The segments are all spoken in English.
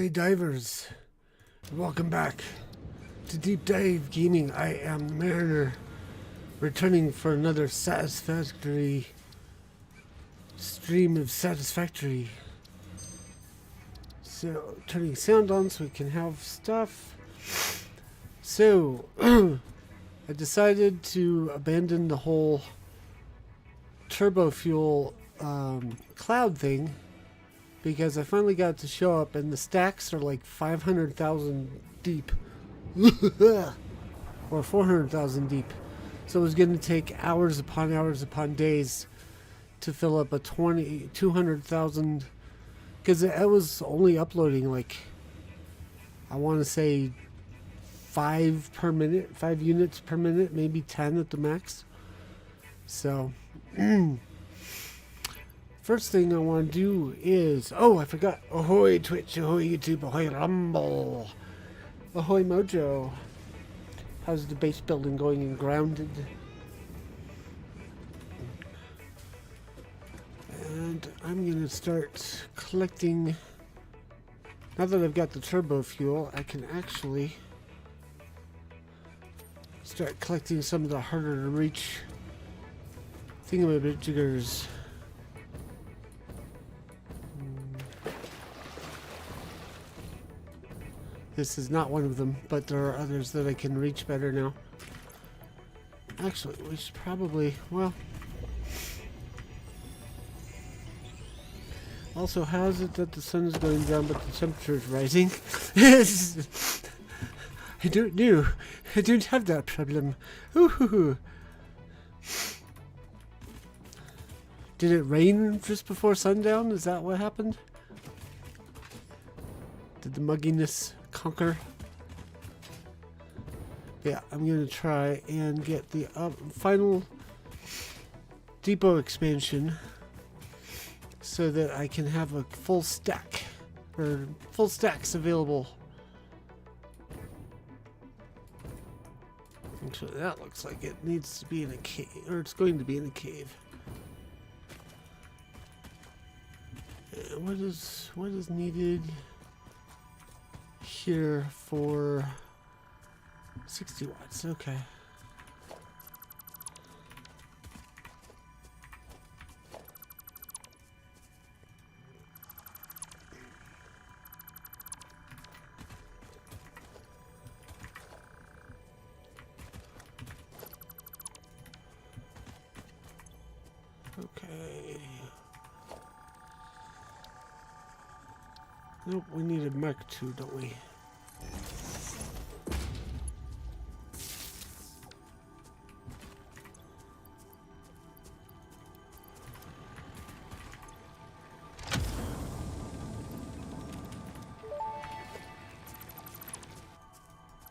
Hey divers, welcome back to Deep Dive Gaming. I am Mariner, returning for another satisfactory stream of Satisfactory. So, turning sound on so we can have stuff. So, I decided to abandon the whole turbo fuel cloud thing, because I finally got to show up and the stacks are like 500,000 deep or 400,000 deep. So it was going to take hours upon days to fill up a 200,000, because I was only uploading like, I want to say 5 units per minute, maybe 10 at the max. So first thing I want to do is, I forgot. Ahoy Twitch, ahoy YouTube, ahoy Rumble, ahoy Mojo. How's the base building going in Grounded? And I'm going to start collecting. Now that I've got the turbo fuel, I can actually start collecting some of the harder to reach thingamajiggers. This is not one of them, but there are others that I can reach better now. Actually, we should probably, well... Also, how is it that the sun is going down but the temperature is rising? I don't know. I don't have that problem. Ooh. Did it rain just before sundown? Is that what happened? Did the mugginess conquer? Yeah, I'm going to try and get the final depot expansion so that I can have a full stack, or full stacks available. Actually, that looks like it needs to be in a cave, or it's going to be in a cave. What is needed here for 60 watts? Okay. Okay. Nope, we need a Mark II, don't we?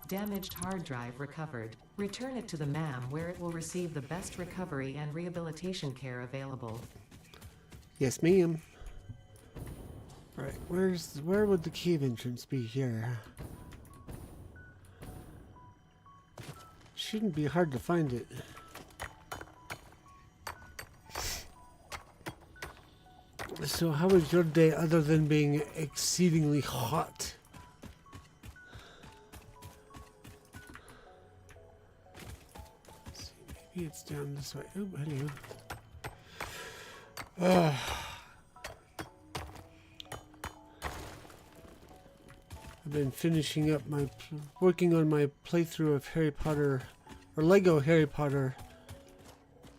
Damaged hard drive recovered. Return it to the MAM where it will receive the best recovery and rehabilitation care available. Yes, ma'am. Right, where would the cave entrance be here? Shouldn't be hard to find it. So how was your day other than being exceedingly hot? Maybe it's down this way. Oh, hello. I've been finishing up working on my playthrough of Harry Potter, or Lego Harry Potter,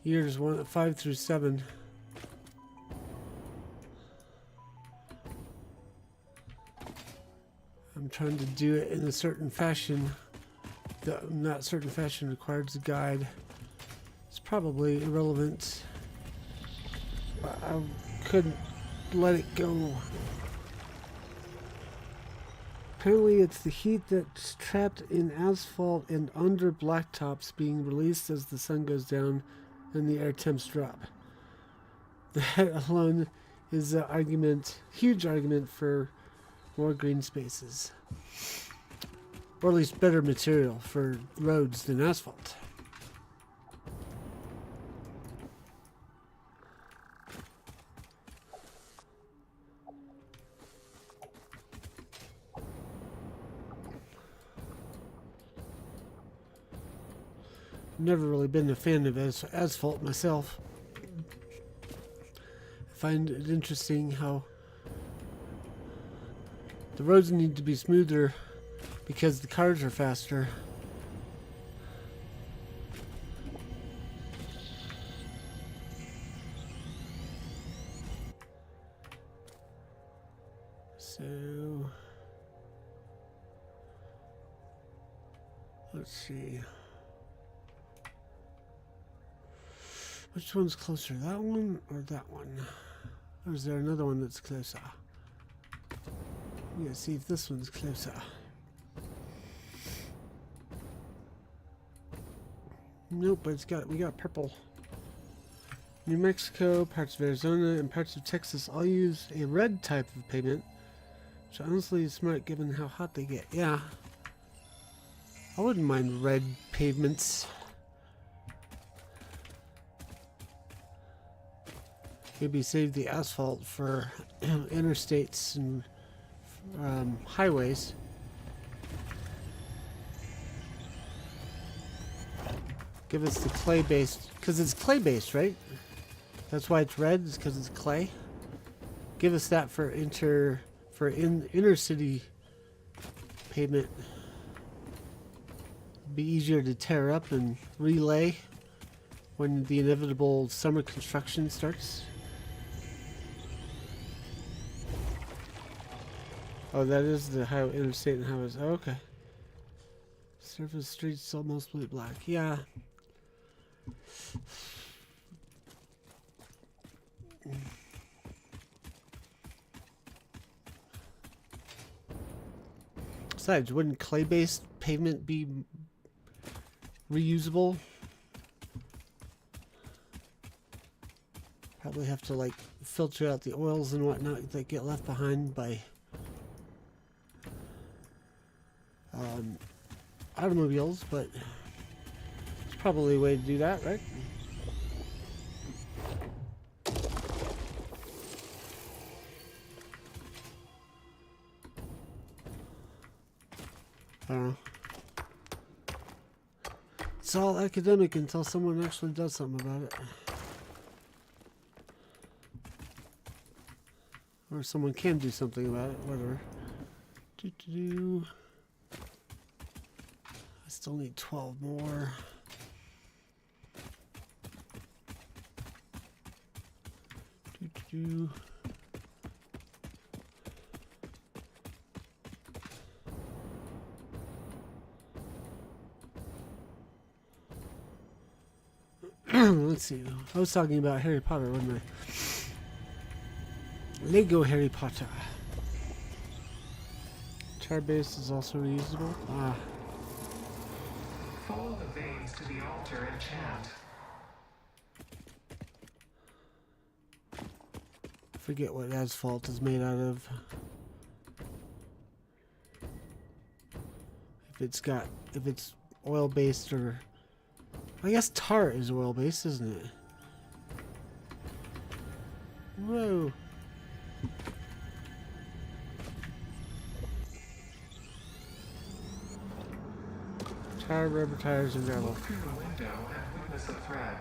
years 5 through 7. I'm trying to do it in a certain fashion. That certain fashion requires a guide. It's probably irrelevant, but I couldn't let it go. Apparently it's the heat that's trapped in asphalt and under blacktops being released as the sun goes down and the air temps drop. That alone is an huge argument for more green spaces. Or at least better material for roads than asphalt. never really been a fan of asphalt myself. I find it interesting how the roads need to be smoother because the cars are faster. So let's see. Which one's closer, that one or that one? Or is there another one that's closer? Yeah, see if this one's closer. Nope, but we got purple. New Mexico, parts of Arizona, and parts of Texas all use a red type of pavement, which honestly is smart given how hot they get. Yeah, I wouldn't mind red pavements. Maybe save the asphalt for interstates and highways. Give us the clay-based, because it's clay-based, right? That's why it's red, is because it's clay. Give us that for inner city pavement. Be easier to tear up and relay when the inevitable summer construction starts. Oh, that is the highway, interstate and highways. Oh, okay. Surface streets almost blue black. Yeah. Besides, wouldn't clay-based pavement be reusable? Probably have to like filter out the oils and whatnot that get left behind by automobiles, but it's probably a way to do that, right? I don't know. It's all academic until someone actually does something about it. Or someone can do something about it, whatever. I still need 12 more. Let's see. I was talking about Harry Potter, wasn't I? Lego Harry Potter. Char base is also reusable. Ah. Follow the veins to the altar and chant. I forget what asphalt is made out of. If it's oil based, or I guess tar is oil based, isn't it? Whoa. Tar, rubber tires, and gravel. Look through the window and witness a thread.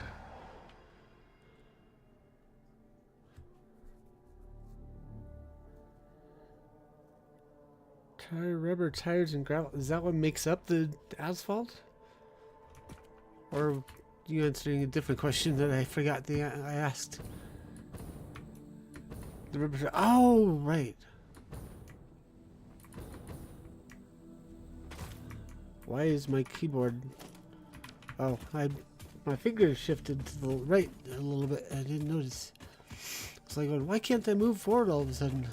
Tar, rubber tires, and gravel. Is that what makes up the asphalt? Or are you answering a different question that I forgot I asked? The rubber. Oh, right. Why is my keyboard? Oh, my finger shifted to the right a little bit. I didn't notice. It's like, why can't I move forward all of a sudden?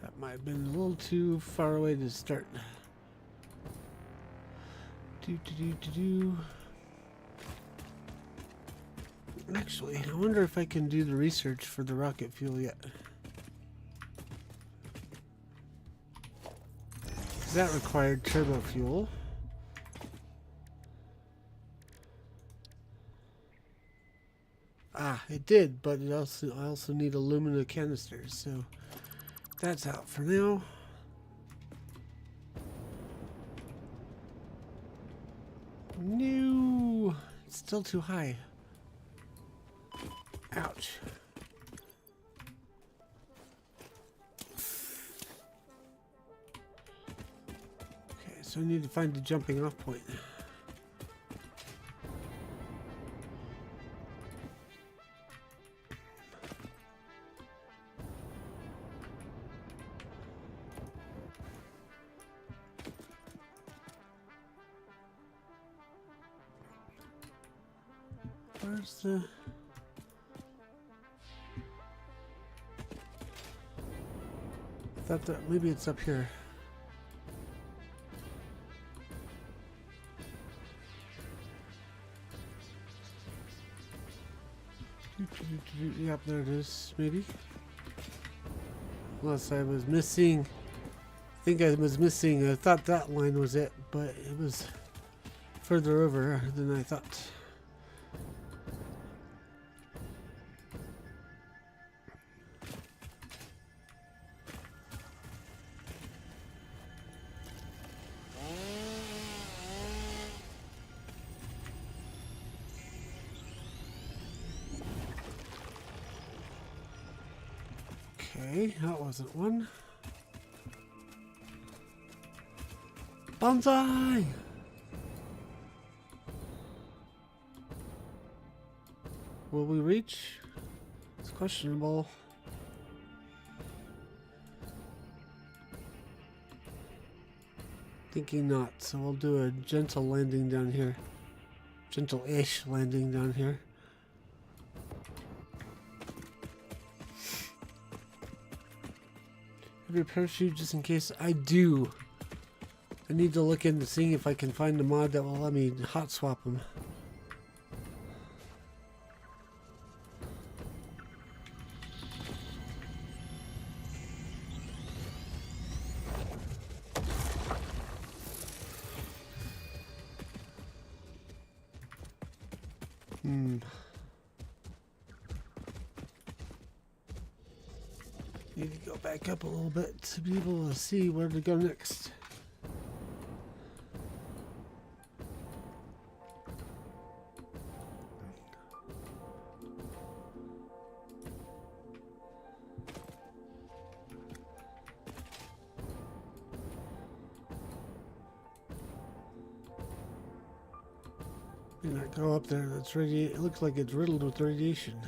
That might have been a little too far away to start. Actually, I wonder if I can do the research for the rocket fuel yet. That required turbo fuel. Ah, it did, but I also need aluminum canisters, so that's out for now. No, it's still too high. Ouch. Okay, so I need to find the jumping off point. Where's the... I thought that maybe it's up here. Yep, there it is, maybe. Unless I was missing... I think I was missing... I thought that line was it, but it was further over than I thought. Okay, that wasn't one. Bonsai! Will we reach? It's questionable. Thinking not, so we'll do a gentle landing down here. Gentle-ish landing down here. Have your parachute just in case? I do. I need to look into seeing if I can find a mod that will let me hot swap them. Need to go back up a little bit to be able to see where to go next. May not go up there. That's it looks like it's riddled with radiation.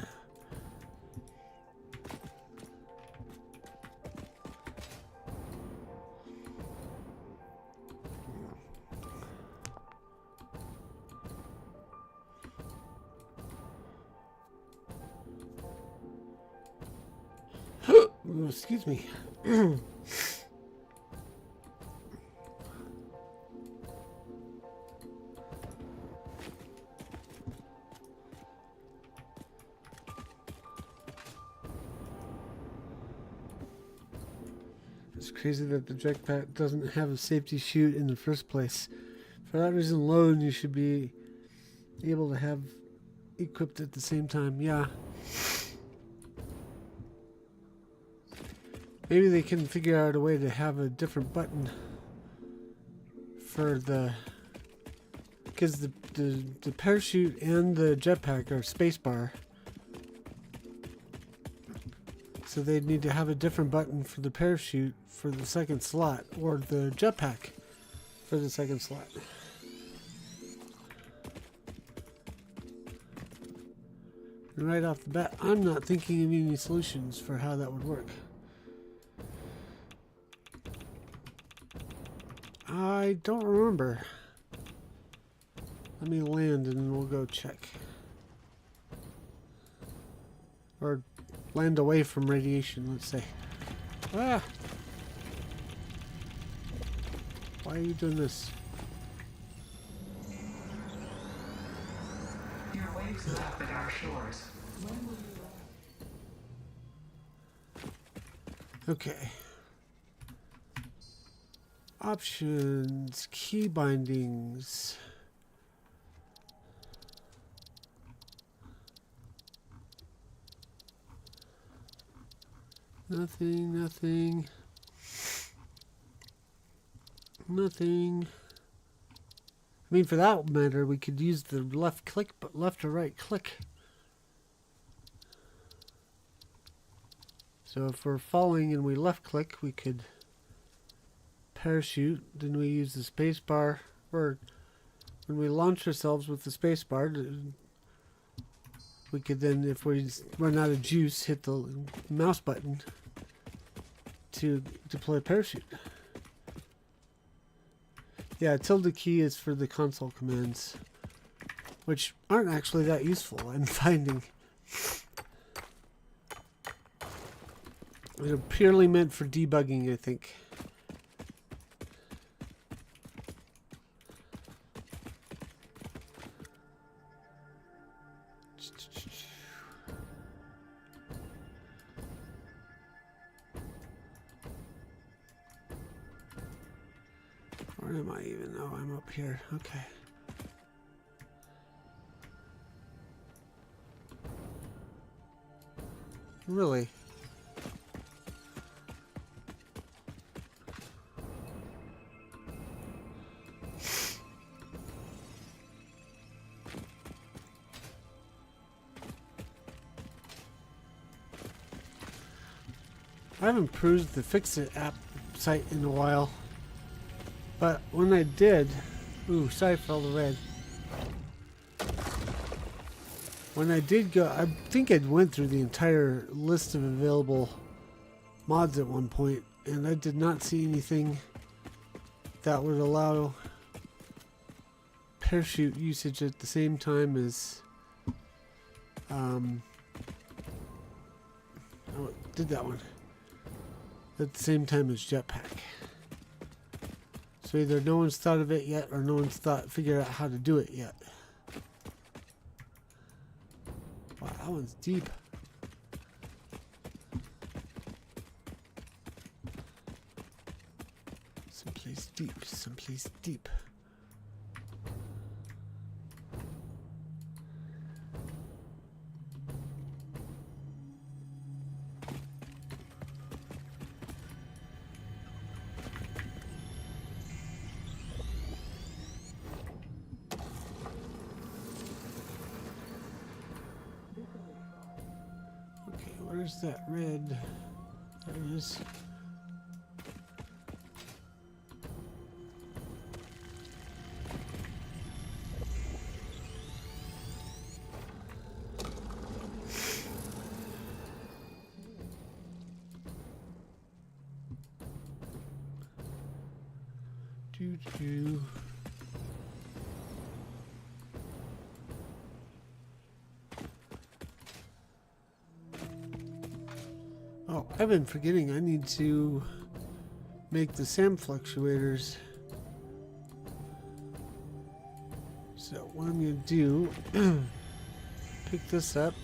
Oh, excuse me. It's crazy that the jetpack doesn't have a safety chute in the first place. For that reason alone, you should be able to have equipped at the same time. Yeah. Maybe they can figure out a way to have a different button for the... Because the parachute and the jetpack are spacebar. So they'd need to have a different button for the parachute for the second slot, or the jetpack for the second slot. And right off the bat, I'm not thinking of any solutions for how that would work. I don't remember. Let me land and then we'll go check. Or land away from radiation, let's say. Ah! Why are you doing this? Your waves lap at our shores. Okay. Options, key bindings. Nothing, nothing. Nothing. I mean, for that matter, we could use the left click, but left or right click. So if we're falling and we left click, we could parachute. Then we use the space bar, or when we launch ourselves with the space bar, we could then, if we run out of juice, hit the mouse button to deploy parachute. Yeah, tilde key is for the console commands, which aren't actually that useful, I'm finding. They're purely meant for debugging, I think. Where am I even? Oh, I'm up here. Okay. Really? I haven't perused the Fixit app site in a while. But when I did, ooh, sorry for all the red. When I did go, I think I went through the entire list of available mods at one point, and I did not see anything that would allow parachute usage at the same time as, oh, did that one. At the same time as jetpack. So either no one's thought of it yet, or no one's figured out how to do it yet. Wow, that one's deep. Someplace deep, someplace deep. Where's that red? There it is. Doo-doo. Oh, I've been forgetting I need to make the SAM fluctuators. So what I'm going to do, pick this up.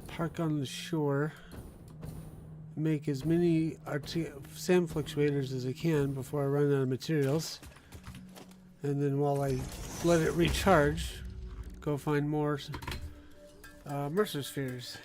Park on the shore. Make as many SAM fluctuators as I can before I run out of materials. And then while I let it recharge, go find more Mercer spheres.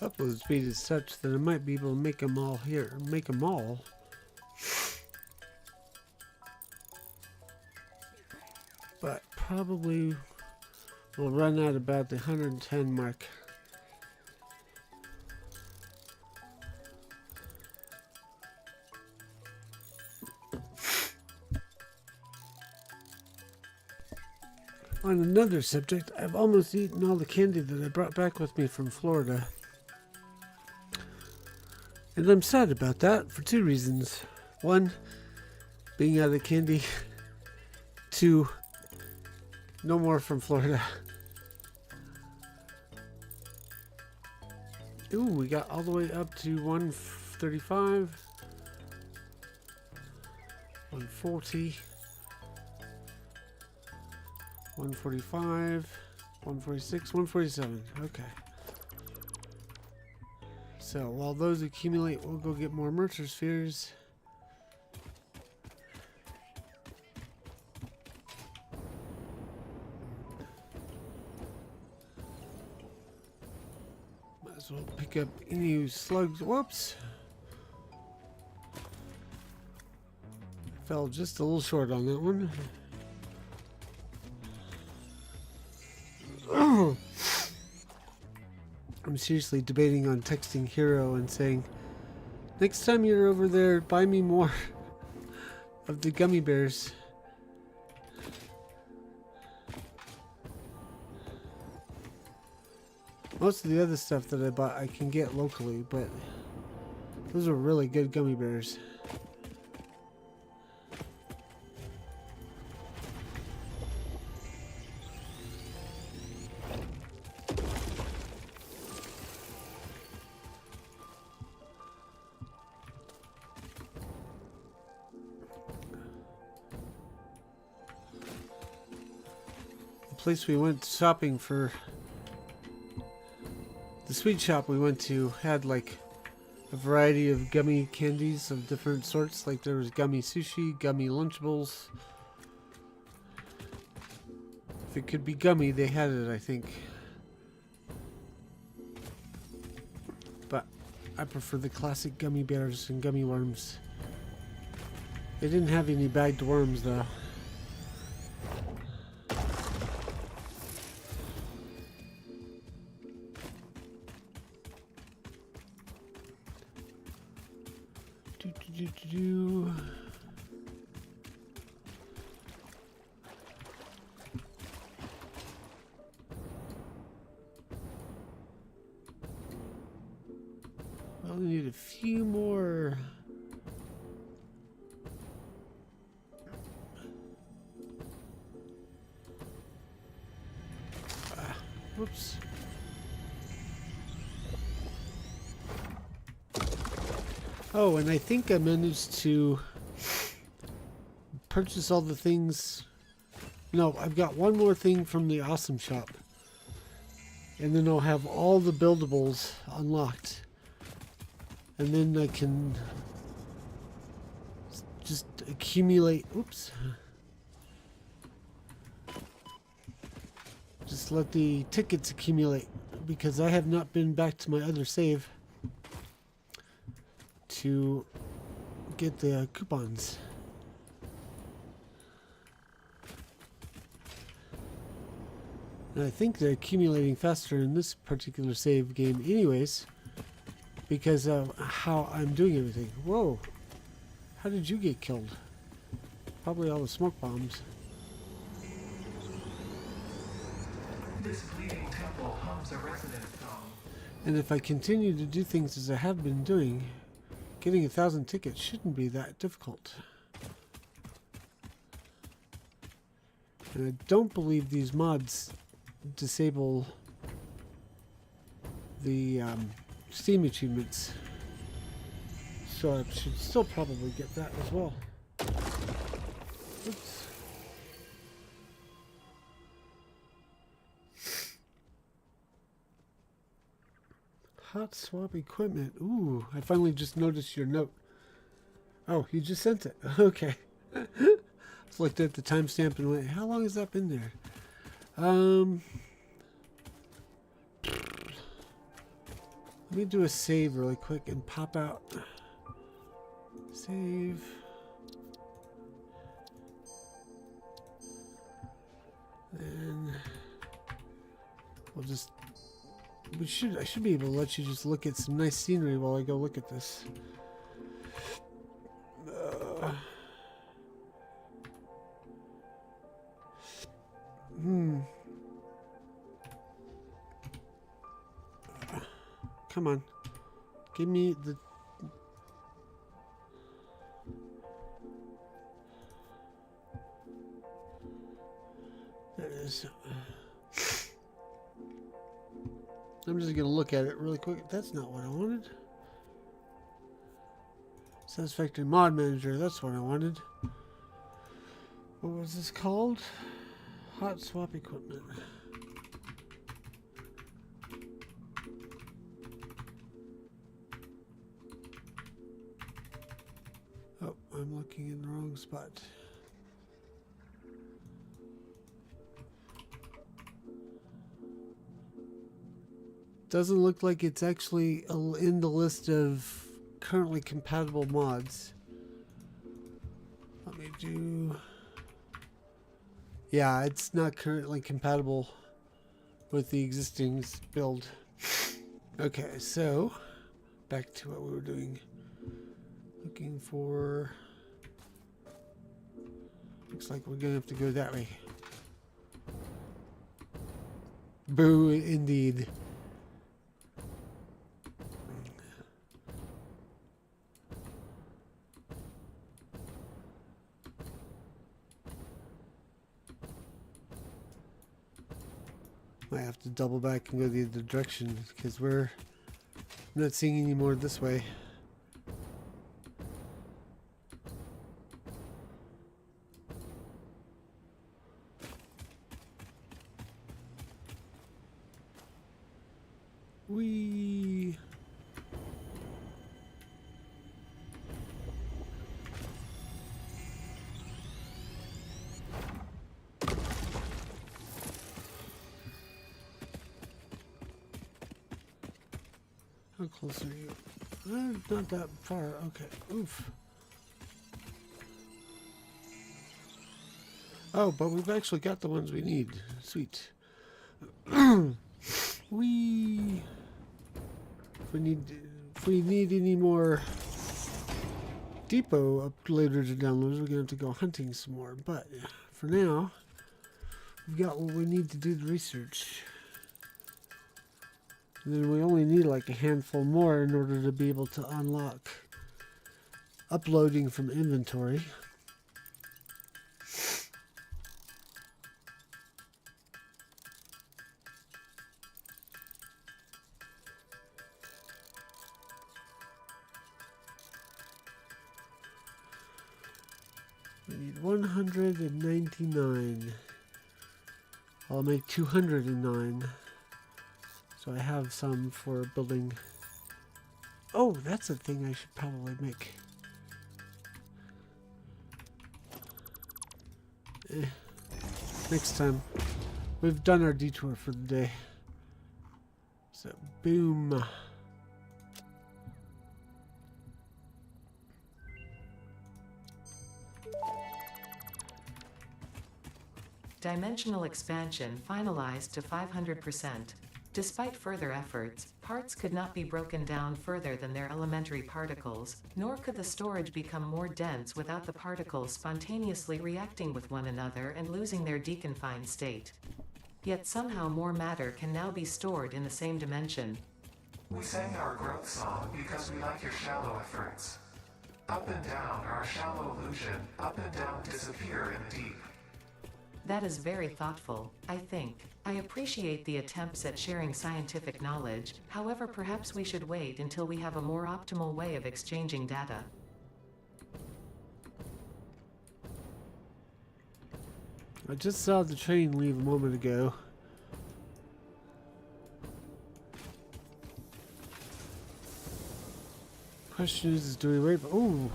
Upload speed is such that I might be able to make them all here. Make them all. But probably will run out about the 110 mark. On another subject, I've almost eaten all the candy that I brought back with me from Florida. And I'm sad about that for two reasons. One, being out of candy. Two, no more from Florida. Ooh, we got all the way up to 135, 140, 145, 146, 147. Okay. So while those accumulate, we'll go get more Mercer spheres. Might as well pick up any slugs. Whoops. Fell just a little short on that one. I'm seriously debating on texting Hero and saying, next time you're over there, buy me more of the gummy bears. Most of the other stuff that I bought I can get locally, but those are really good gummy bears. Place we went shopping for, the sweet shop we went to had like a variety of gummy candies of different sorts. Like there was gummy sushi, gummy Lunchables. If it could be gummy, they had it, I think. But I prefer the classic gummy bears and gummy worms. They didn't have any bagged worms though. Well, we need a few more. Whoops. Oh, and I think I managed to purchase all the things. No, I've got one more thing from the Awesome Shop. And then I'll have all the buildables unlocked. And then I can just accumulate. Oops. Just let the tickets accumulate. Because I have not been back to my other save to get the coupons. And I think they're accumulating faster in this particular save game anyways, because of how I'm doing everything. Whoa, how did you get killed? Probably all the smoke bombs. This bleeding temple hums a resonant song. And if I continue to do things as I have been doing, getting 1,000 tickets shouldn't be that difficult. And I don't believe these mods disable the Steam achievements. So I should still probably get that as well. Oops. Hot swap equipment. Ooh, I finally just noticed your note. Oh, you just sent it. Okay. I looked at the timestamp and went, how long has that been there? Let me do a save really quick and pop out. Save. Then we'll just I should be able to let you just look at some nice scenery while I go look at this. Come on. Give me the... There it is. I'm just going to look at it really quick. That's not what I wanted. Satisfactory Mod Manager. That's what I wanted. What was this called? Hot swap equipment. Oh, I'm looking in the wrong spot. Doesn't look like it's actually in the list of currently compatible mods. Let me do... Yeah, it's not currently compatible with the existing build. Okay, so back to what we were doing. Looking for... Looks like we're gonna have to go that way. Boo, indeed. I have to double back and go the other direction because I'm not seeing any more this way. Whee! How close are you? Not that far. Okay. Oof. Oh, but we've actually got the ones we need. Sweet. If we need any more depot uploaders or downloaders, we're gonna have to go hunting some more. But for now, we've got what we need to do the research. And then we only need like a handful more in order to be able to unlock uploading from inventory. We need 199. I'll make 209. So I have some for building. Oh, that's a thing I should probably make. Next time. We've done our detour for the day. So, boom. Dimensional expansion finalized to 500%. Despite further efforts, parts could not be broken down further than their elementary particles, nor could the storage become more dense without the particles spontaneously reacting with one another and losing their deconfined state. Yet somehow more matter can now be stored in the same dimension. We sang our growth song because we like your shallow efforts. Up and down are a shallow illusion. Up and down disappear in the deep. That is very thoughtful, I think. I appreciate the attempts at sharing scientific knowledge, however perhaps we should wait until we have a more optimal way of exchanging data. I just saw the train leave a moment ago. Question is do we wait? Oh,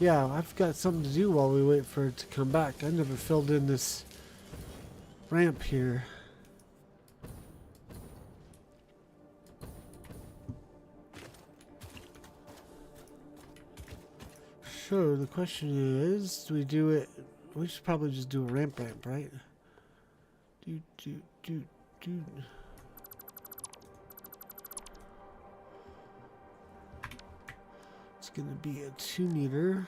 yeah, I've got something to do while we wait for it to come back. I never filled in this ramp here. So the question is, do we do it? We should probably just do a ramp, right? Do. It's gonna be a 2 meter.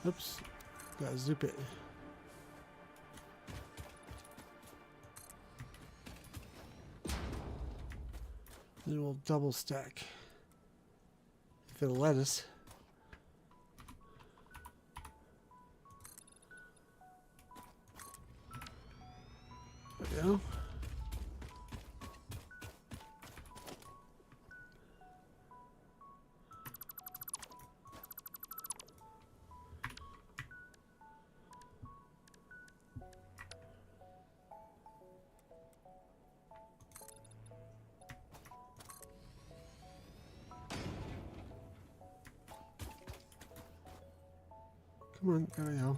Oops, gotta zip it. Then we'll double stack. If it'll let us. There we go. Come on, there we go.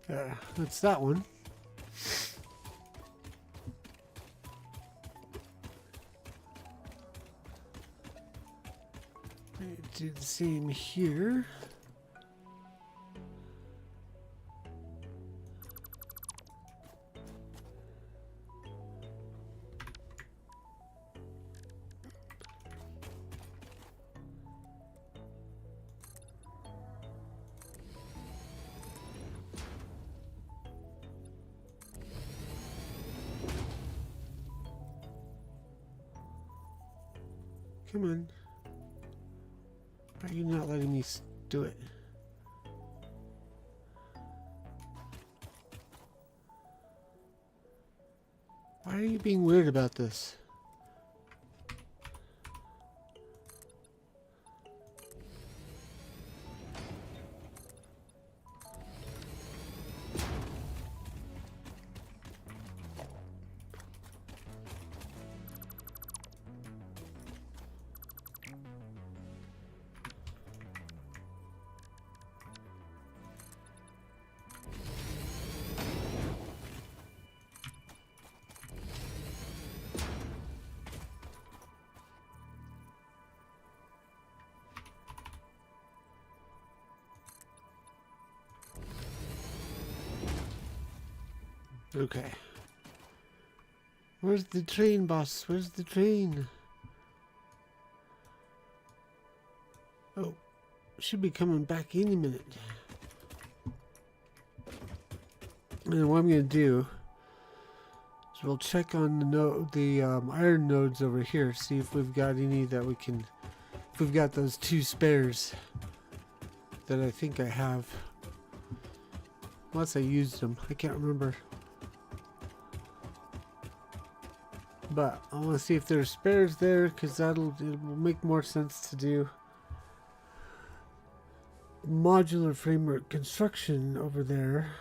There, that's that one. Do the same here. Come on. Why are you not letting me do it? Why are you being weird about this? Okay. Where's the train, boss? Where's the train? Oh, should be coming back any minute. And what I'm going to do is we'll check on the iron nodes over here, see if we've got any that we can, if we've got those 2 spares that I think I have. Unless I used them, I can't remember. But I want to see if there's spares there, because it will make more sense to do modular framework construction over there,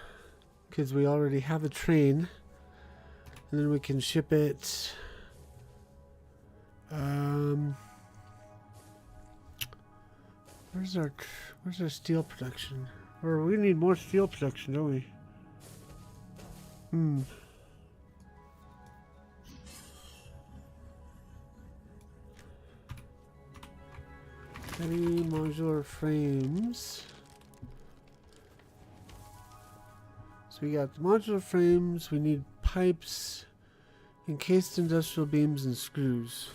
because we already have a train, and then we can ship it. Where's our steel production? Or we need more steel production, don't we? Heavy modular frames. So we got the modular frames, we need pipes, encased industrial beams, and screws.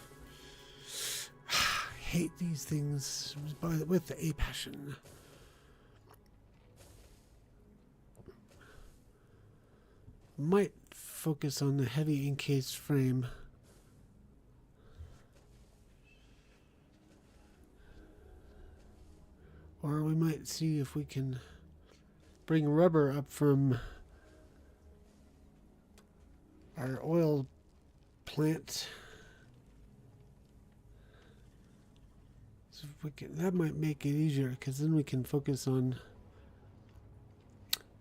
I hate these things with a passion. Might focus on the heavy encased frame. Or we might see if we can bring rubber up from our oil plant. So if we can, that might make it easier, because then we can focus on,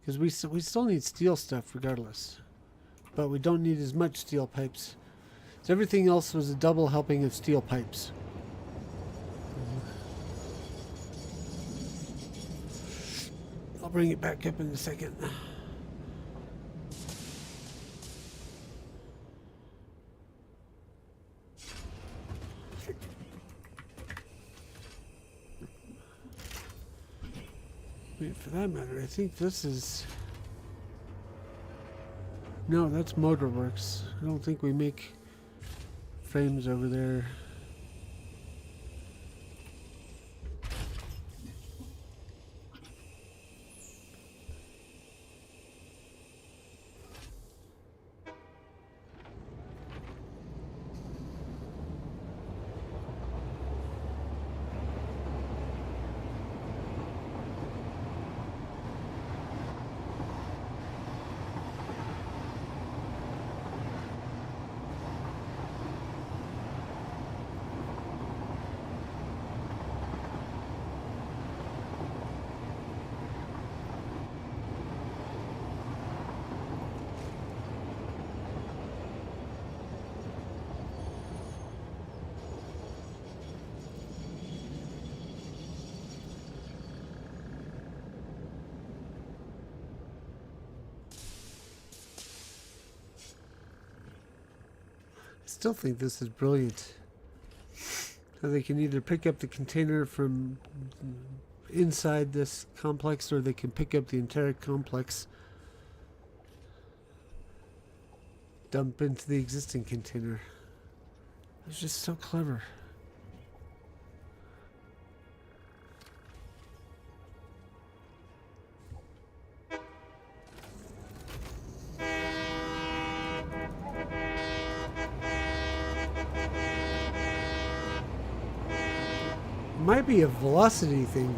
because we still need steel stuff regardless, but we don't need as much steel pipes. So everything else was a double helping of steel pipes. I'll bring it back up in a second. Wait, for that matter, I think this is... No, that's Motorworks. I don't think we make frames over there. Still think this is brilliant. So they can either pick up the container from inside this complex, or they can pick up the entire complex, dump into the existing container. It's just so clever. Might be a velocity thing.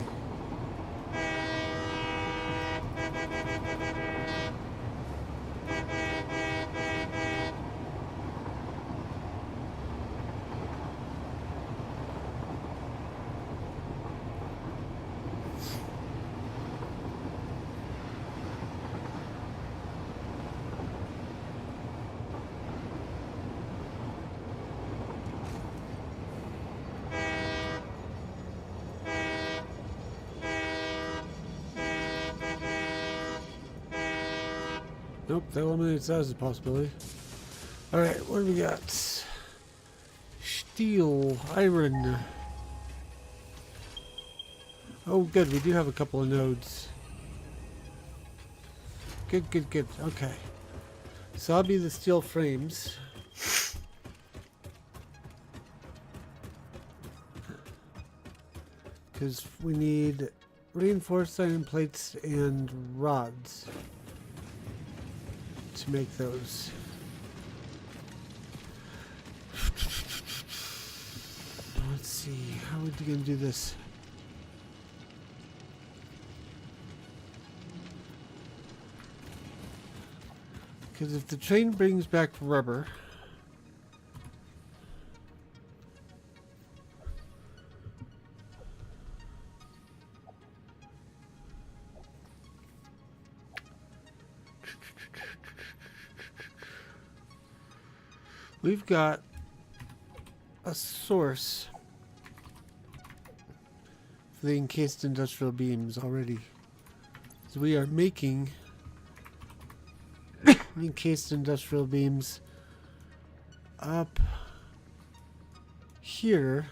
Nope, that eliminates that as a possibility. Alright, what do we got? Steel, iron. Oh, good, we do have a couple of nodes. Good, good, good. Okay. So I'll be the steel frames. Because we need reinforced iron plates and rods to make those. Let's see, how are we going to do this? Because if the train brings back rubber, we've got a source for the encased industrial beams already. So we are making encased industrial beams up here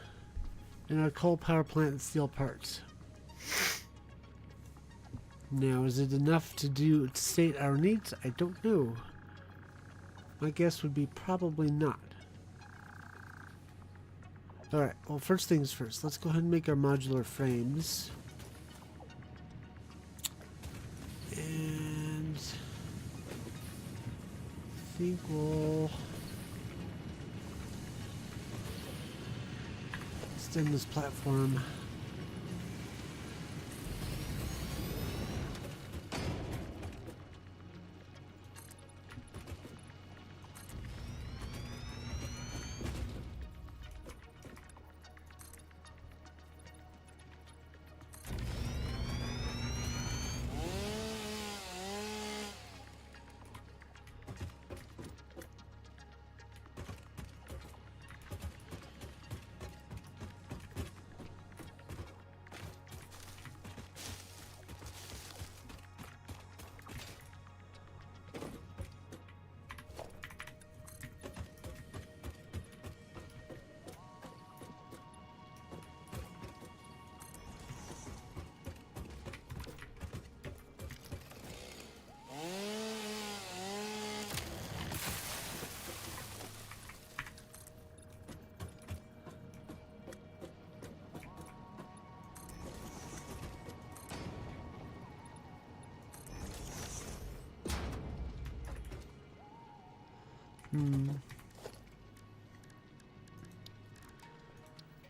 in our coal power plant and steel parts. Now, is it enough to state our needs? I don't know. My guess would be probably not. Alright, well, first things first. Let's go ahead and make our modular frames. And I think we'll extend this platform.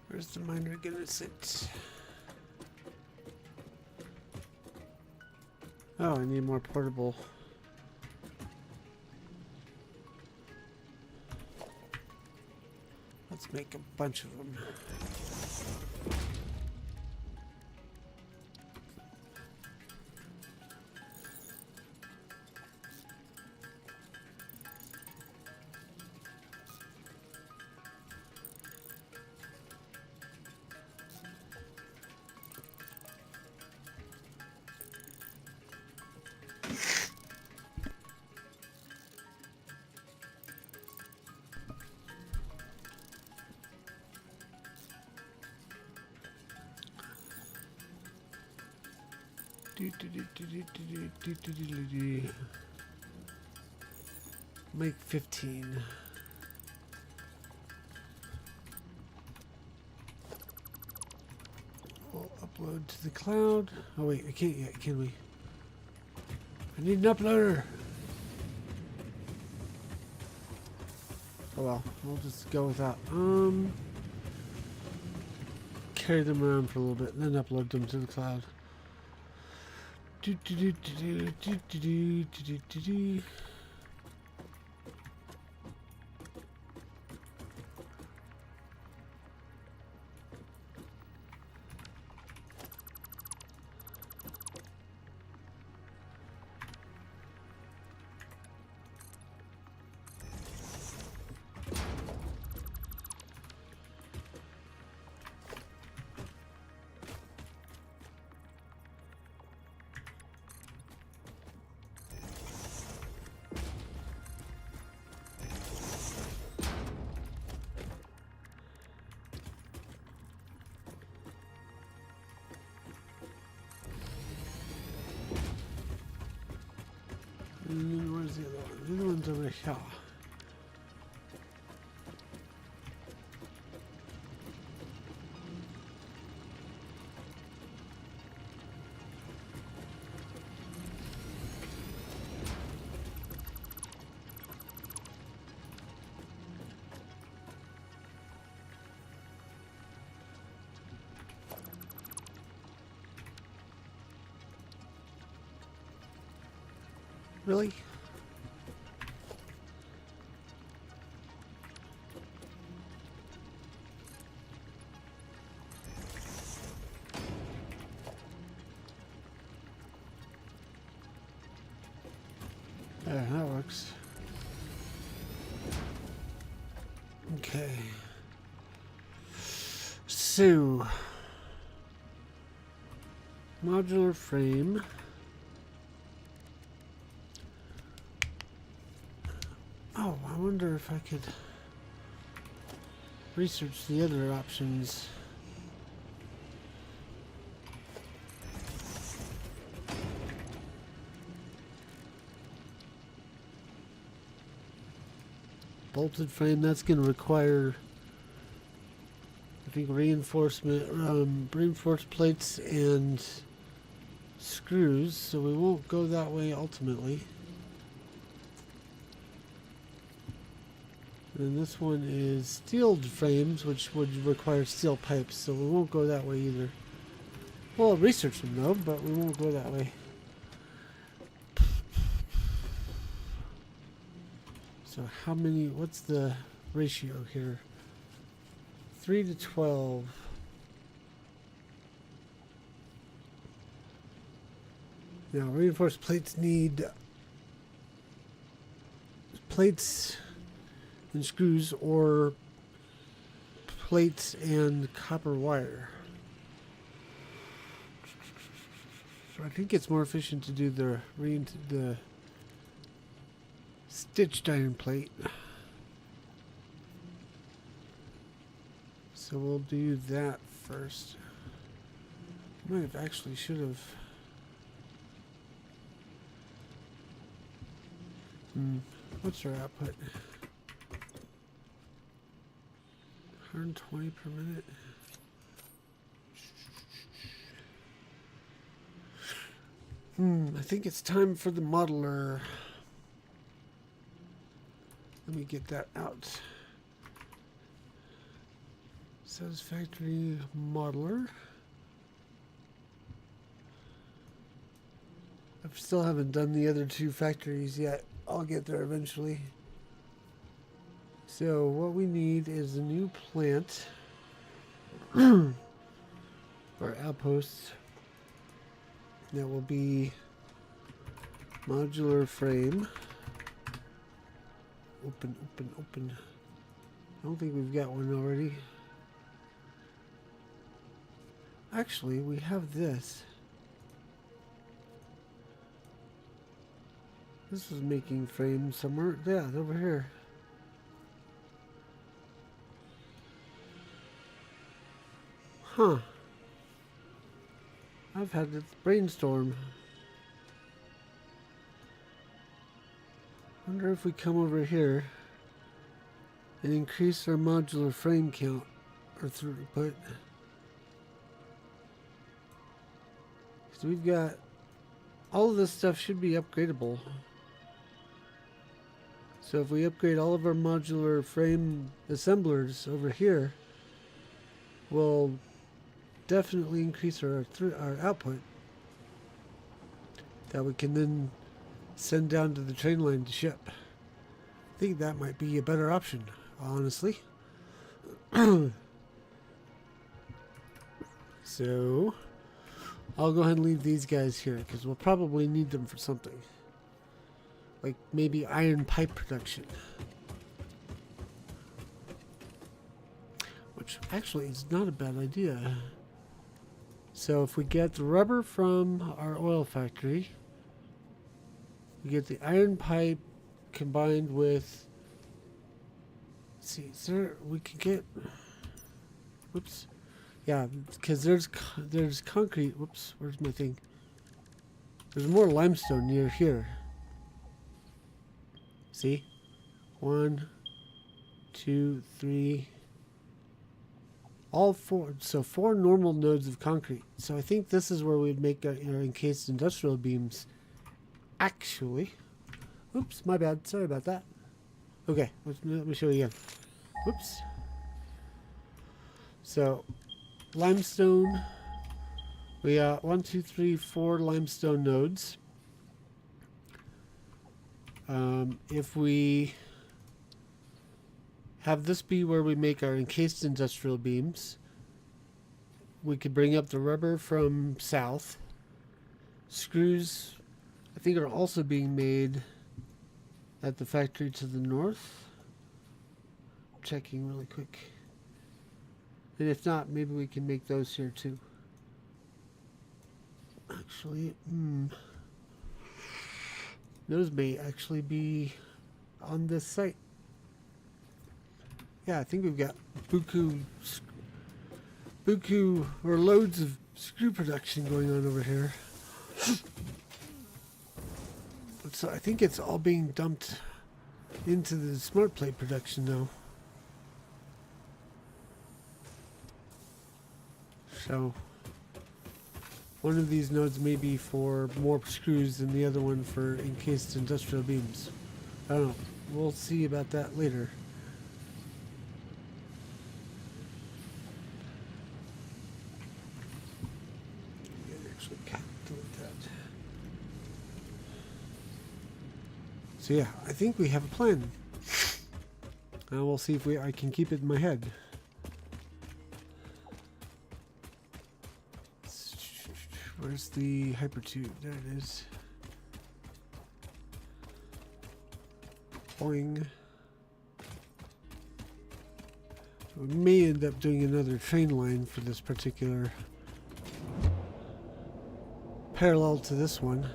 Where's the miner gonna sit? Oh, I need more portable. Let's make a bunch of them. Make 15. We'll upload to the cloud. Oh wait, I can't yet, can we? I need an uploader. Oh well, we'll just go with that. Carry them around for a little bit and then upload them to the cloud. And then where's the other one? The other one's over here. Really? There, that works. Okay. So, modular frame. Oh, I wonder if I could research the other options. Bolted frame, that's going to require, I think, reinforced plates and screws, so we won't go that way ultimately. And this one is steeled frames, which would require steel pipes, so we won't go that way either. We'll research them though, but we won't go that way. So how many, what's the ratio here? 3 to 12. Now reinforced plates need plates and screws or plates and copper wire. So I think it's more efficient to do the stitched iron plate. So we'll do that first. Might have actually should have. What's our output? 120 per minute. I think it's time for the modeler. Let me get that out. Says factory modeler. I still haven't done the other two factories yet. I'll get there eventually. So what we need is a new plant or outpost that will be modular frame. Open. I don't think we've got one already. Actually, we have this. This was making frames somewhere. Yeah, it's over here. Huh. I've had a brainstorm. Wonder if we come over here and increase our modular frame count or throughput. So we've got all of this stuff should be upgradable. So if we upgrade all of our modular frame assemblers over here, we'll definitely increase our output that we can then send down to the train line to ship. I think that might be a better option, honestly. So I'll go ahead and leave these guys here because we'll probably need them for something. Like maybe iron pipe production. Which actually is not a bad idea. So if we get the rubber from our oil factory, we get the iron pipe combined with, let's see, sir, we could get, whoops, yeah, because there's concrete, whoops, where's my thing? There's more limestone near here. See? 1, 2, 3, all 4, so 4 normal nodes of concrete. So I think this is where we'd make our encased industrial beams. Actually, oops, my bad. Sorry about that. Okay, let me show you again. Whoops. So, limestone. We got 1, 2, 3, 4 limestone nodes. If we have this be where we make our encased industrial beams, we could bring up the rubber from south. Screws, I think, are also being made at the factory to the north. Checking really quick. And if not, maybe we can make those here too. Actually, those may actually be on this site. Yeah, I think we've got buku or loads of screw production going on over here. So I think it's all being dumped into the smart plate production now. So one of these nodes may be for more screws than the other one for encased industrial beams. I don't know. We'll see about that later. Actually can't delete that. So yeah, I think we have a plan. And we'll see if I can keep it in my head. Where's the hypertube? There it is. Boing. So we may end up doing another train line for this particular parallel to this one.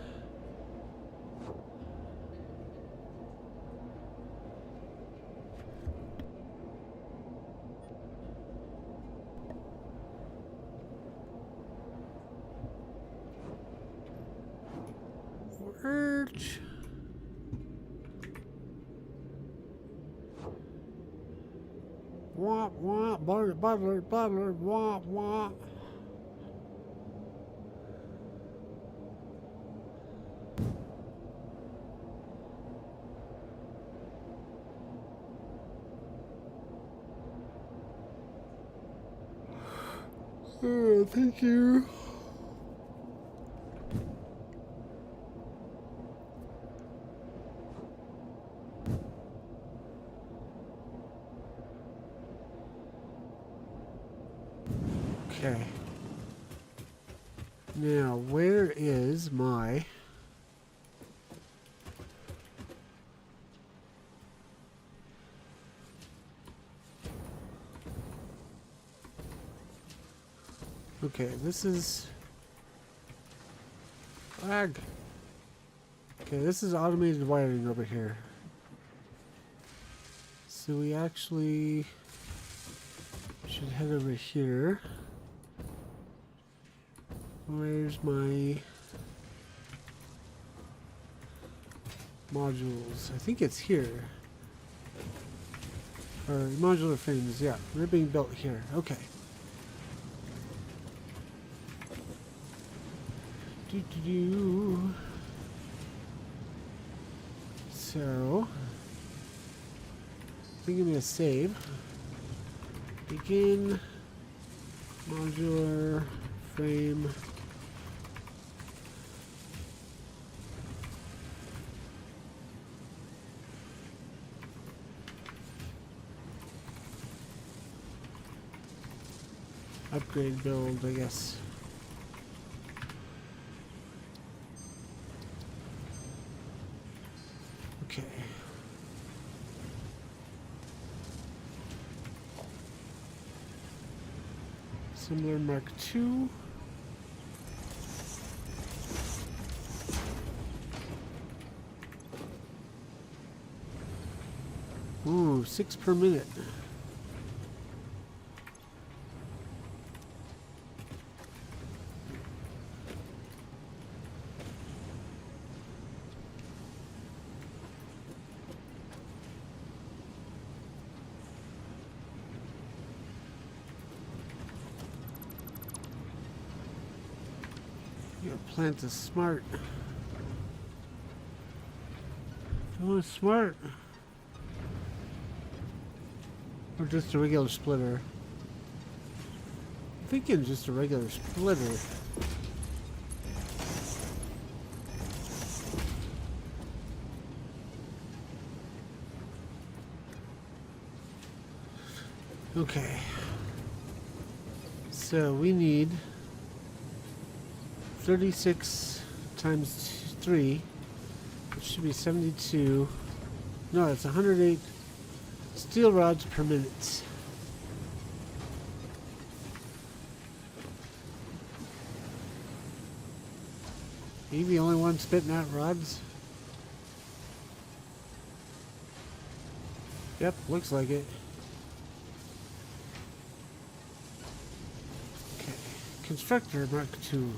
Urge. Wah wah, bottler, wah wah. Oh, thank you. Okay. Now, where is my... Okay, this is... Lag. Okay, this is automated wiring over here. So we actually should head over here. Where's my modules? I think it's here. Or modular frames, yeah. They're being built here. Okay. So, I think I'm going to save. Begin modular frame. Upgrade build, I guess. Okay. Similar Mark II. Ooh, 6 per minute. Your plant is smart. Oh, it's smart. Or just a regular splitter. I'm thinking just a regular splitter. Okay. So we need 36 times 3, which should be 72. No, it's 108 steel rods per minute. Are you the only one spitting out rods? Yep, looks like it. Okay, Constructor Mark II.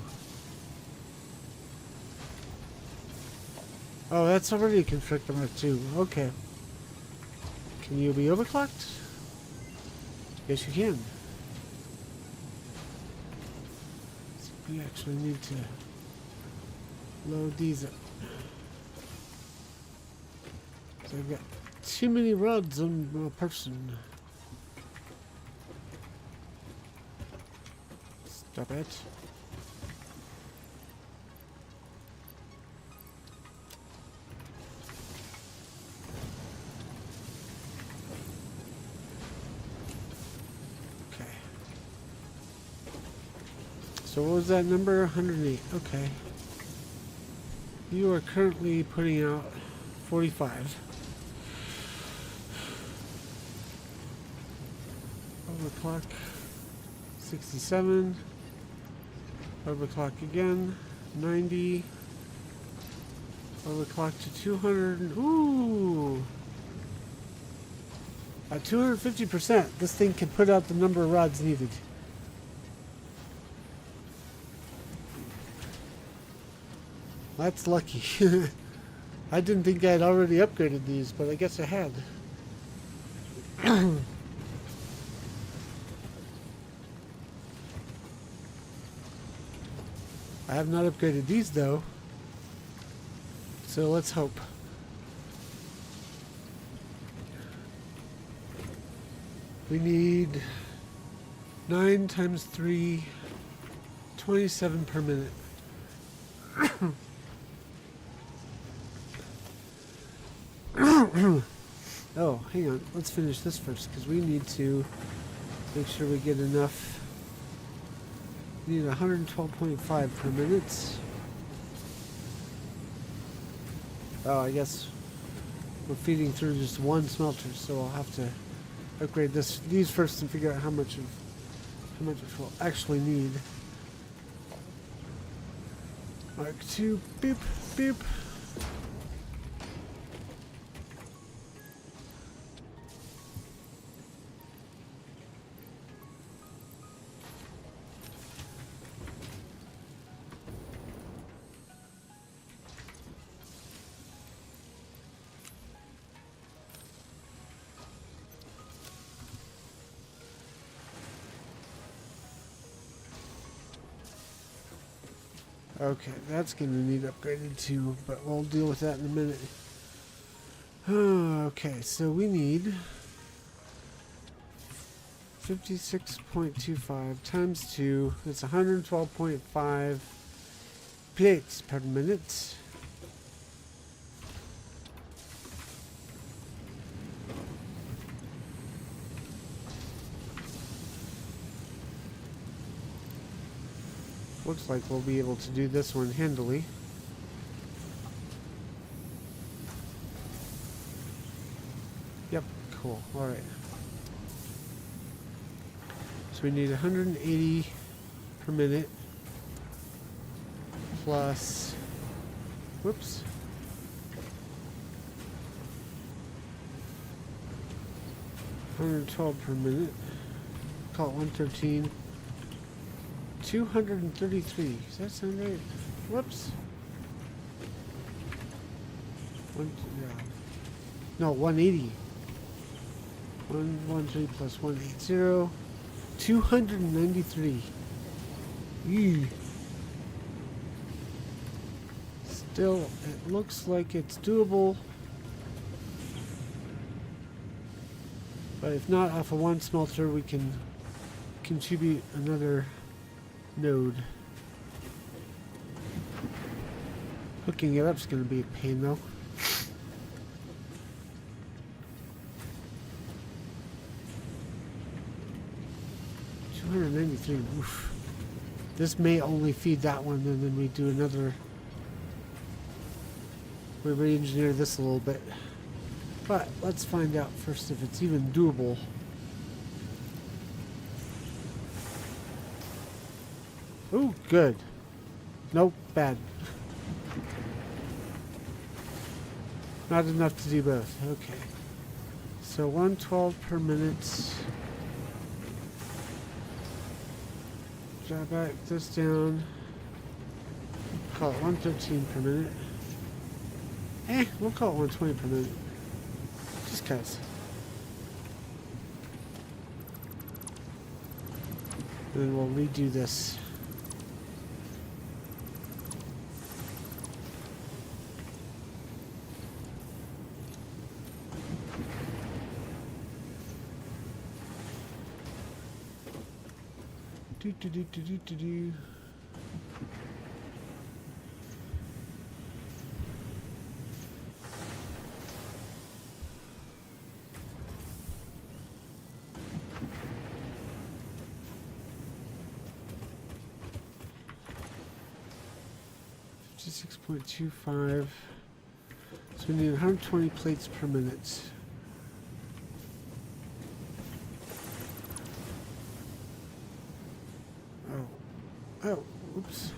Oh, that's already a Constructor Mark II. Okay. Can you be overclocked? Yes, you can. So we actually need to load these up. So I've got too many rods on one person. Stop it. So what was that number? 108. Okay. You are currently putting out 45. Overclock 67. Overclock again 90. Overclock to 200. Ooh! At 250%, this thing can put out the number of rods needed. That's lucky. I didn't think I'd already upgraded these, but I guess I had. I have not upgraded these though. So let's hope. We need 9 times 3, 27 per minute. Oh, hang on. Let's finish this first because we need to make sure we get enough. We need 112.5 per minute. Oh, I guess we're feeding through just one smelter, so I'll have to upgrade these first and figure out how much we'll actually need. Mark II, beep, beep. Okay, that's going to need upgraded too, but we'll deal with that in a minute. Okay, so we need 56.25 times 2. It's 112.5 plates per minute. Looks like we'll be able to do this one handily. Yep, cool. Alright. So we need 180 per minute plus, whoops, $112 per minute. Call it 113. 233. Does that sound right? Whoops. No, 180. 113 plus 180. 293. Eee. Still, it looks like it's doable. But if not, off of one smelter, we can contribute another node. Hooking it up is going to be a pain though. $293. Oof. This may only feed that one, and then we do another. We re-engineer this a little bit. But let's find out first if it's even doable. Ooh, good. Nope, bad. Not enough to do both. Okay. So 112 per minute. Drop back this down. Call it 113 per minute. We'll call it 120 per minute. Just cause. And then we'll redo this. Do. 56.25. So we need 120 plates per minute. Oh, oops.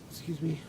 Excuse me.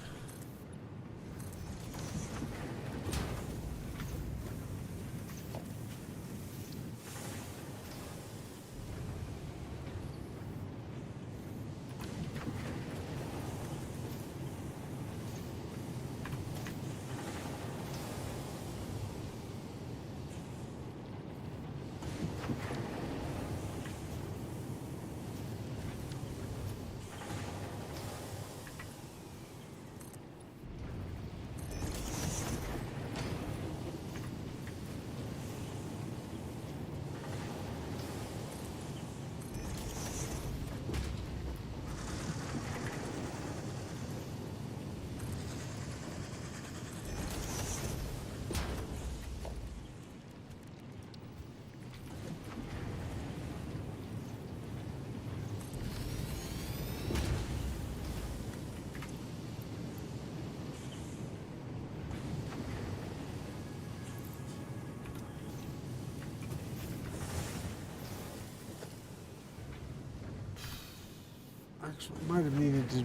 Actually, might have needed to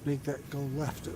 make that go left.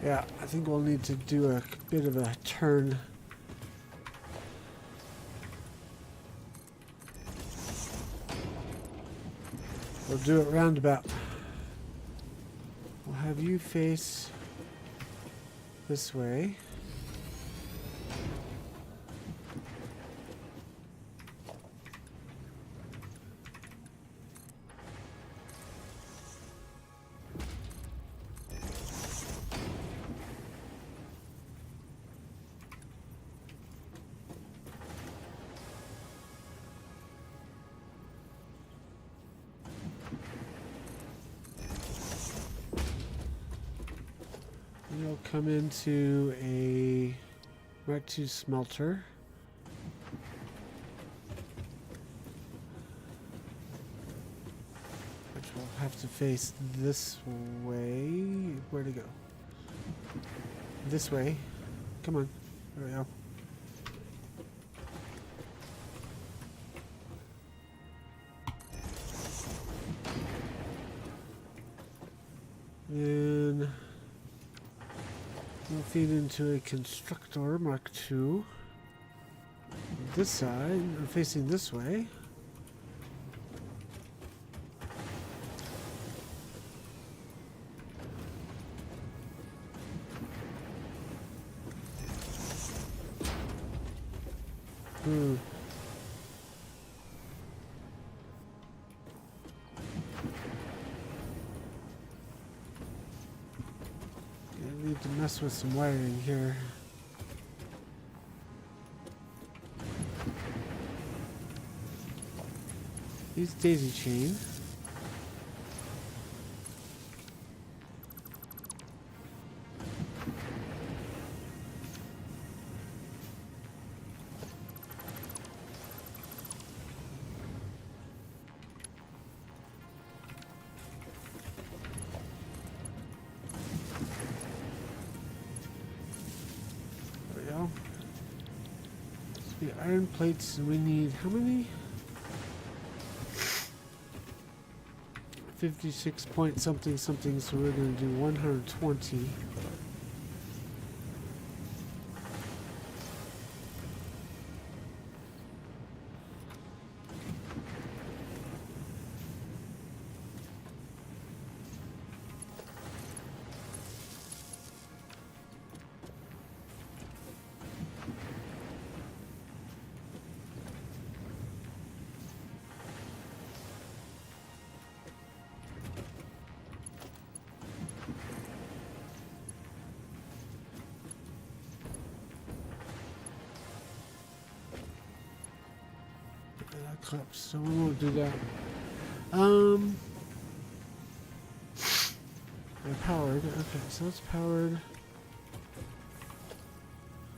Yeah, I think we'll need to do a bit of a turn. We'll do it roundabout. We'll have you face this way. You'll come into a Mark II smelter. Which will have to face this way. Where'd it go? This way. Come on. There we go. Then we'll feed into a constructor Mark II. This side, or facing this way. I need to mess with some wiring here. Use daisy chain. There we go. So the iron plates, we need how many? 56 point something something, so we're going to do 120. Clips, so we won't do that. They're powered. Okay, so it's powered.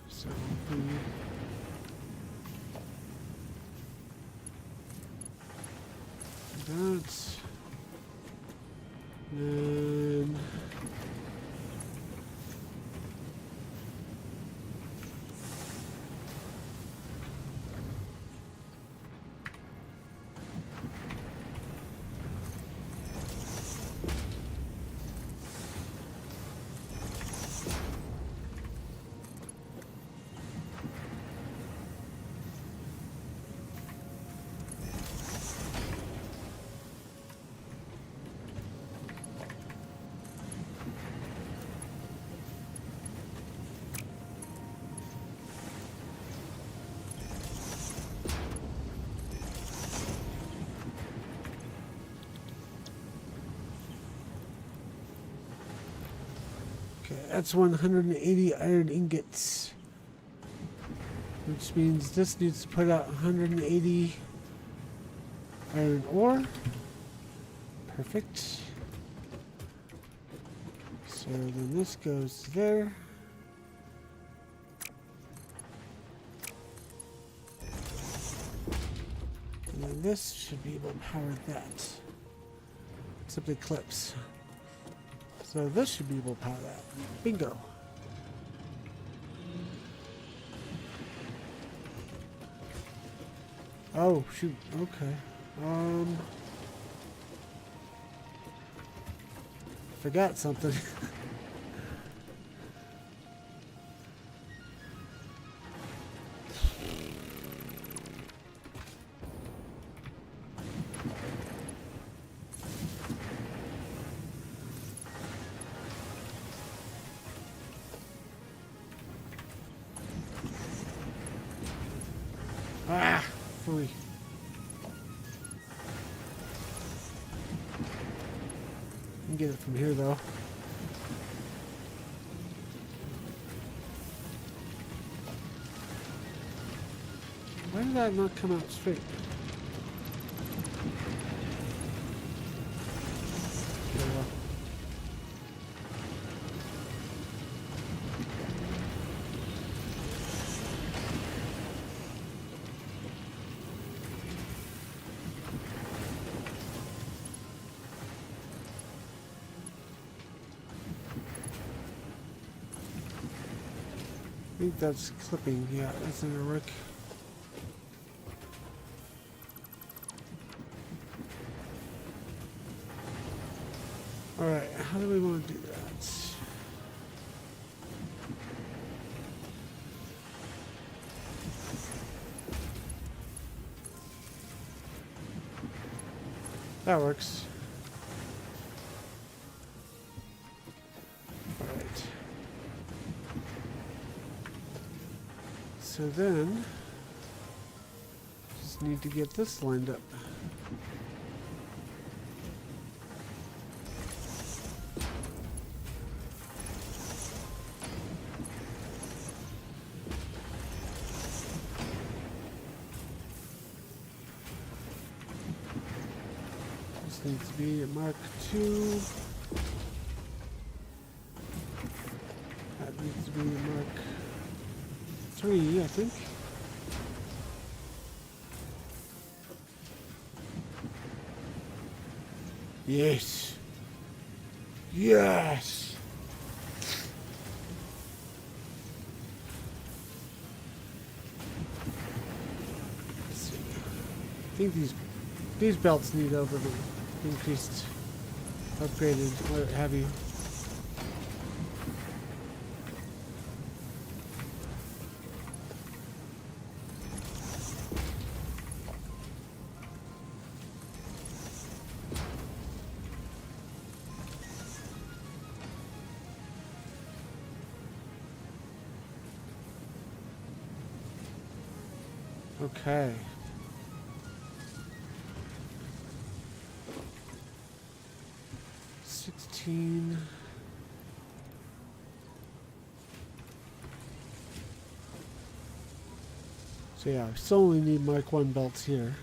So that's then that's 180 iron ingots, which means this needs to put out 180 iron ore. Perfect. So then this goes there. And then this should be able to power that. Except it clips. So this should be able to power that. Bingo. Oh, shoot. Okay. Forgot something. carefully. I can get it from here though. Why did that not come out straight? There we go. I think that's clipping. Yeah, that's gonna work. Alright, how do we want to do that? That works. Alright. So then, just need to get this lined up. This needs to be a Mark II. That needs to be a Mark III, I think. Yes. Yes. Let's see. I think these belts need over increased, upgraded, what have you. Okay. So yeah, I still only need Mark 1 belts here.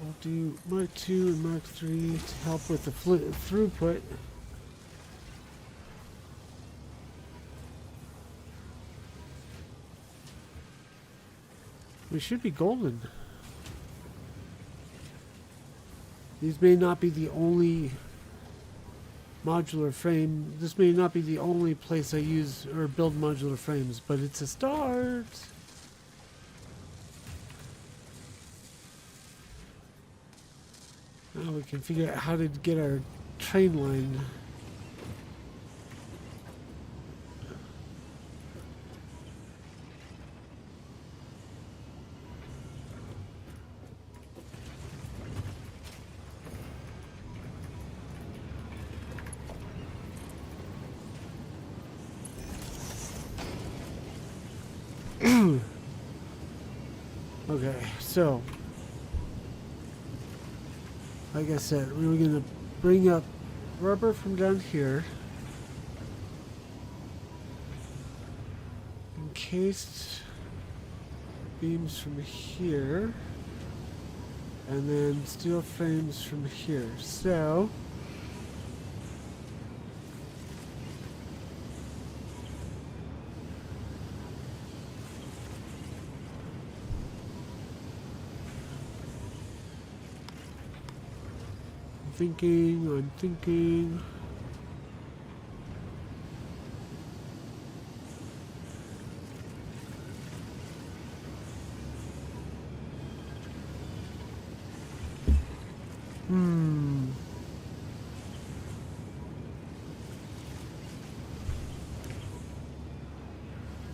I'll do Mark 2 and Mark 3 to help with the throughput. We should be golden. These may not be the only modular frame. This may not be the only place I use or build modular frames, but it's a start. Now we can figure out how to get our train line. Okay, so like I said, we were going to bring up rubber from down here, encased beams from here, and then steel frames from here. So I'm thinking.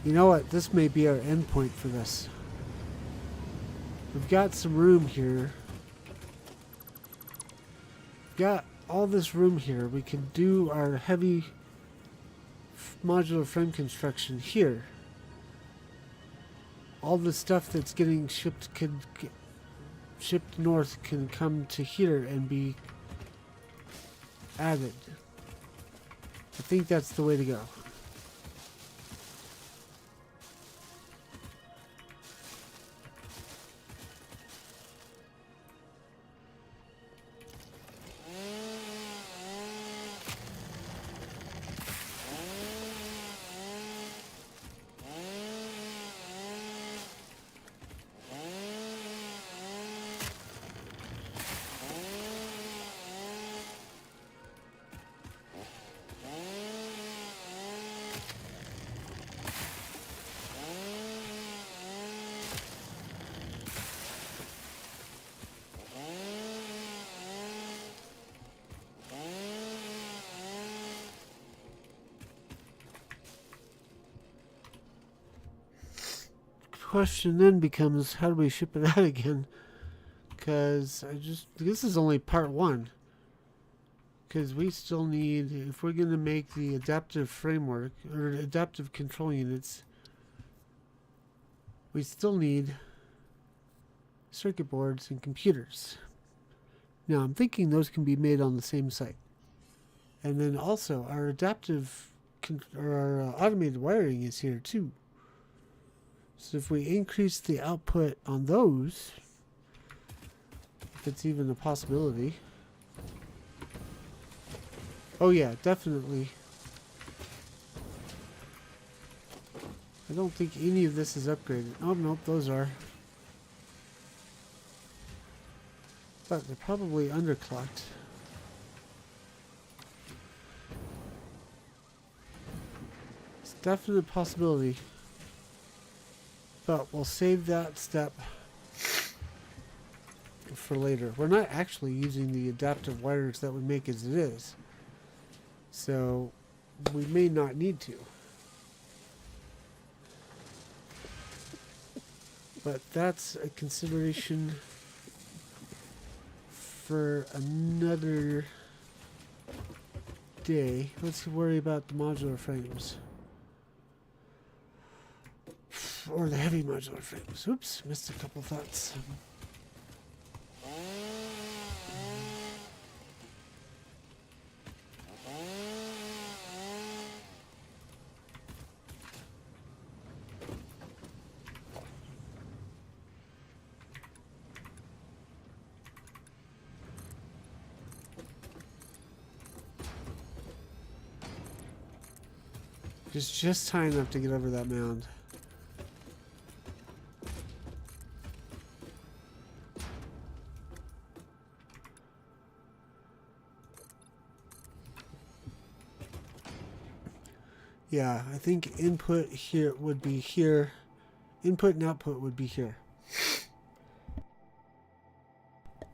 You know what? This may be our endpoint for this. We've got some room here. Got all this room here. We can do our heavy modular frame construction here. all the stuff that's getting shipped shipped north can come to here and be added. I think that's the way to go. Question then becomes, how do we ship it out again? Because this is only part one. Because we still need, if we're going to make the adaptive framework or adaptive control units, we still need circuit boards and computers. Now I'm thinking those can be made on the same site. And then also our adaptive or our automated wiring is here too. So if we increase the output on those, if it's even a possibility. Oh yeah, definitely. I don't think any of this is upgraded. Oh nope, those are. But they're probably underclocked. It's a definite possibility. But we'll save that step for later. We're not actually using the adaptive wires that we make as it is. So we may not need to. But that's a consideration for another day. Let's worry about the modular frames. Or the heavy modular frames. Oops, missed a couple thoughts. Just high enough to get over that mound. Yeah, I think input here would be here. Input and output would be here.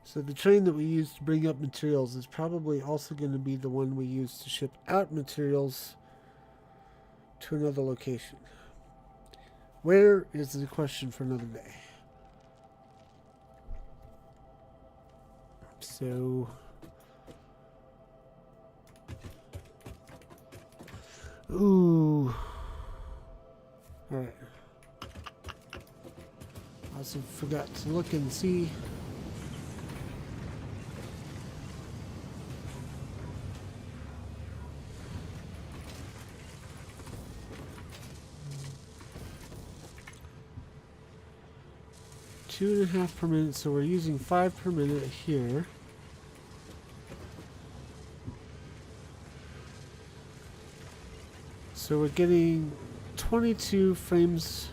So the train that we use to bring up materials is probably also going to be the one we use to ship out materials to another location. Where is the question for another day. So ooh. Alright. Also forgot to look and see. Two and a half per minute, so we're using 5 per minute here. So we're getting 22 frames,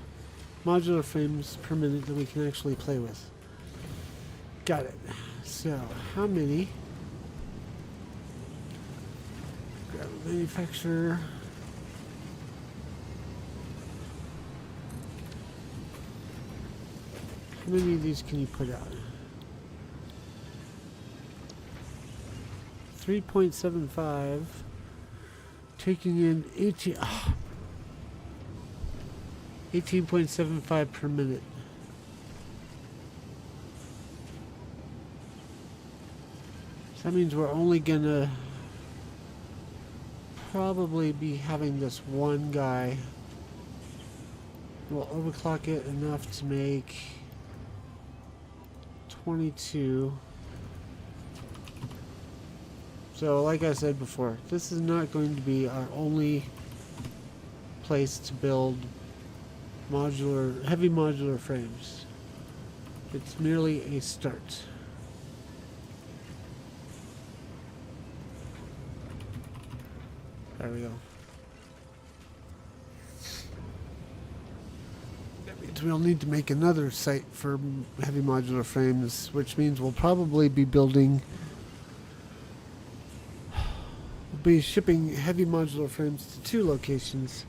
modular frames per minute that we can actually play with. Got it. So how many? Grab a manufacturer. How many of these can you put out? 3.75. Taking in 18.75 per minute. So that means we're only gonna probably be having this one guy We'll overclock it enough to make 22. So, like I said before, this is not going to be our only place to build heavy modular frames. It's merely a start. There we go. That means we'll need to make another site for heavy modular frames, which means we'll probably be shipping heavy modular frames to 2 locations.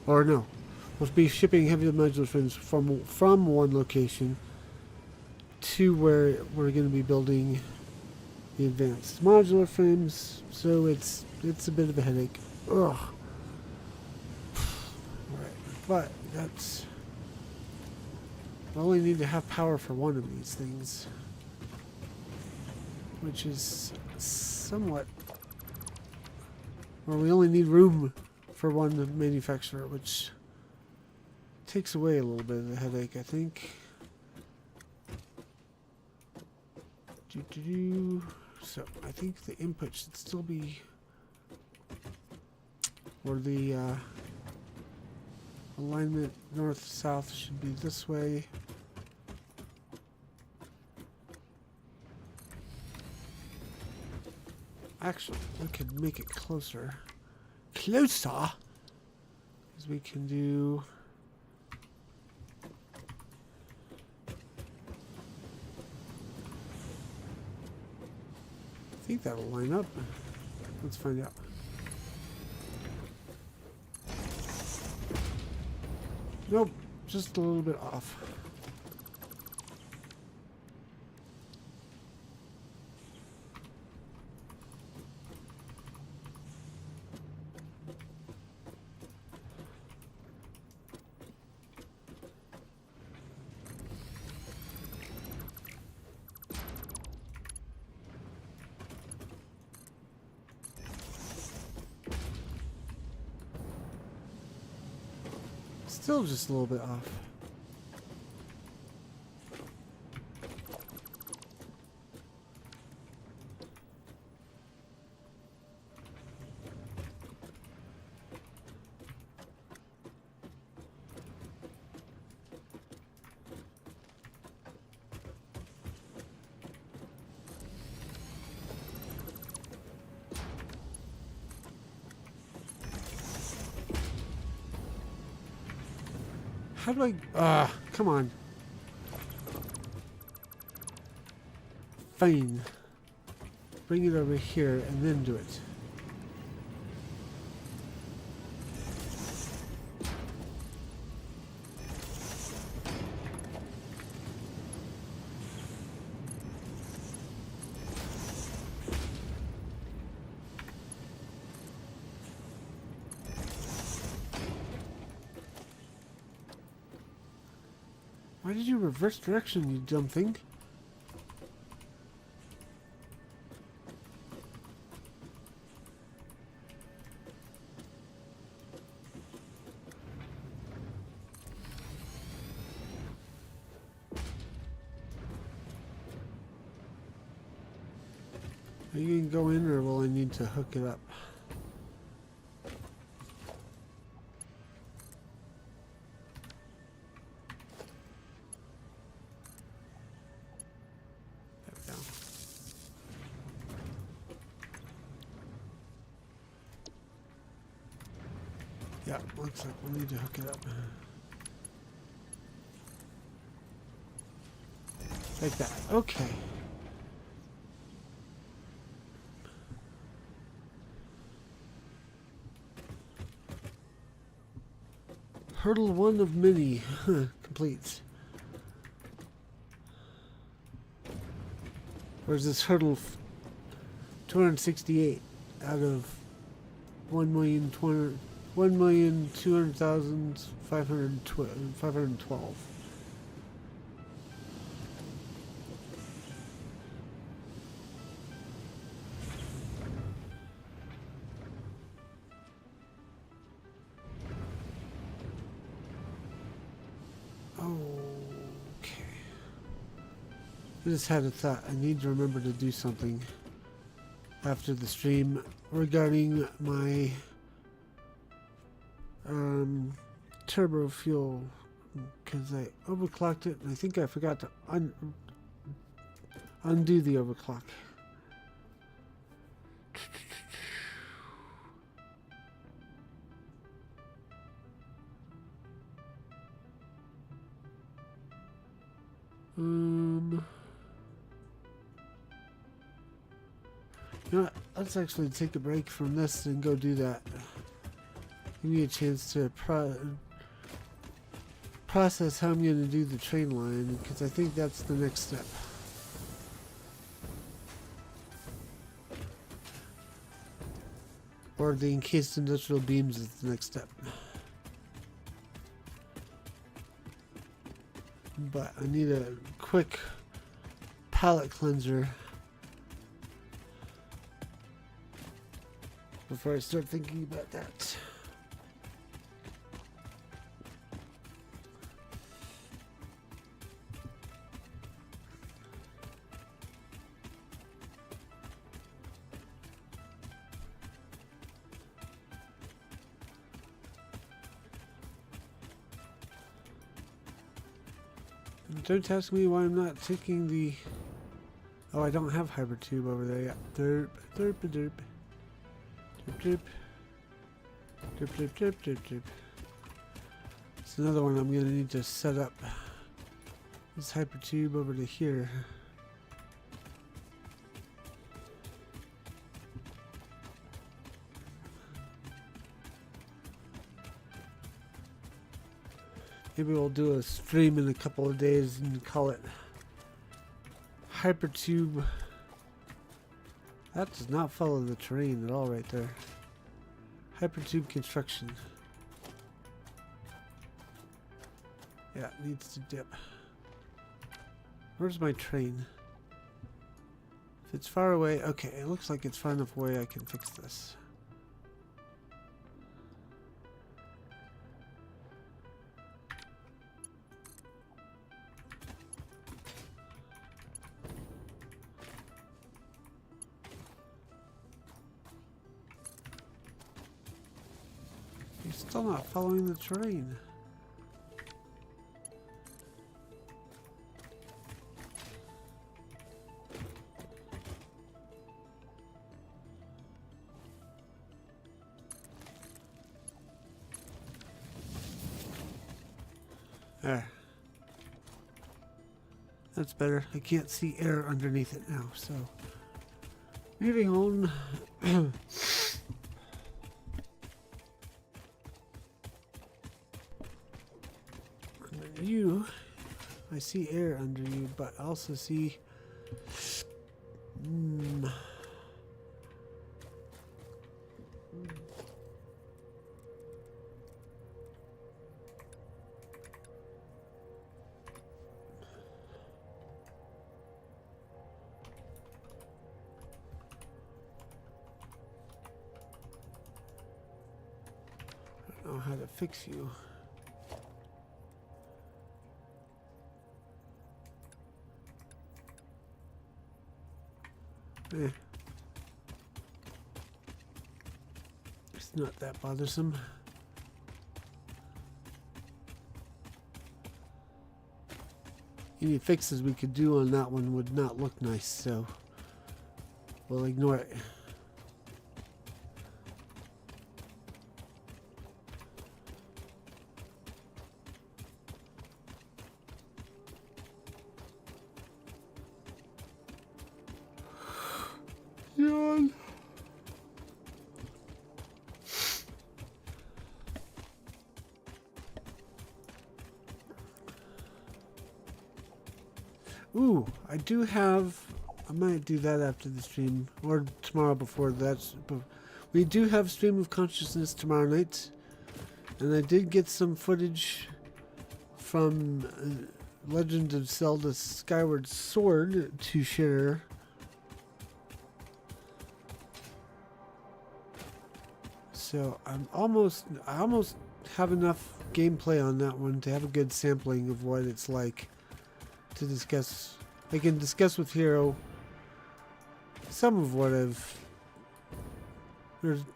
Or no, we'll be shipping heavy modular frames from one location to where we're going to be building the advanced modular frames. So it's a bit of a headache. Ugh. Right, but that's. I only need to have power for one of these things, which is somewhat. Or we only need room for one manufacturer, which takes away a little bit of the headache, I think. So I think the input should still be, or the alignment north-south should be this way. Actually, we could make it closer. Closer? Because we can do... I think that'll line up. Let's find out. Nope, just a little bit off. Still just a little bit off. How do I... come on. Fine. Bring it over here and then do it. Why did you reverse direction, you dumb thing? Are you going to go in, or will I need to hook it up? Yeah, looks like we'll need to hook it up. Like that. Okay. Hurdle 1 of many completes. Or is this hurdle 268 out of 1,200,512? I just had a thought. I need to remember to do something after the stream regarding my turbo fuel, because I overclocked it and I think I forgot to undo the overclock. You know what? Let's actually take a break from this and go do that. Give me a chance to process how I'm going to do the train line, because I think that's the next step. Or the encased industrial beams is the next step. But I need a quick palette cleanser before I start thinking about that. Don't ask me why I'm not taking the... Oh, I don't have Hypertube over there yet. Derp, derp, derp. Derp, derp. Derp, derp, derp, derp, derp. It's another one I'm going to need to set up. This Hypertube over to here. Maybe we'll do a stream in a couple of days and call it Hypertube. That does not follow the terrain at all right there. Hypertube construction. Yeah, it needs to dip. Where's my train? If it's far away, okay, it looks like it's far enough away I can fix this. Still not following the terrain. There. That's better. I can't see air underneath it now, so moving on. You, I see air under you, but I also see I don't know how to fix you. It's not that bothersome. Any fixes we could do on that one would not look nice, so we'll ignore it. Ooh, I do have... I might do that after the stream, or tomorrow before that. We do have Stream of Consciousness tomorrow night, and I did get some footage from Legend of Zelda Skyward Sword to share. So I almost have enough gameplay on that one to have a good sampling of what it's like to discuss I can discuss with Hero some of what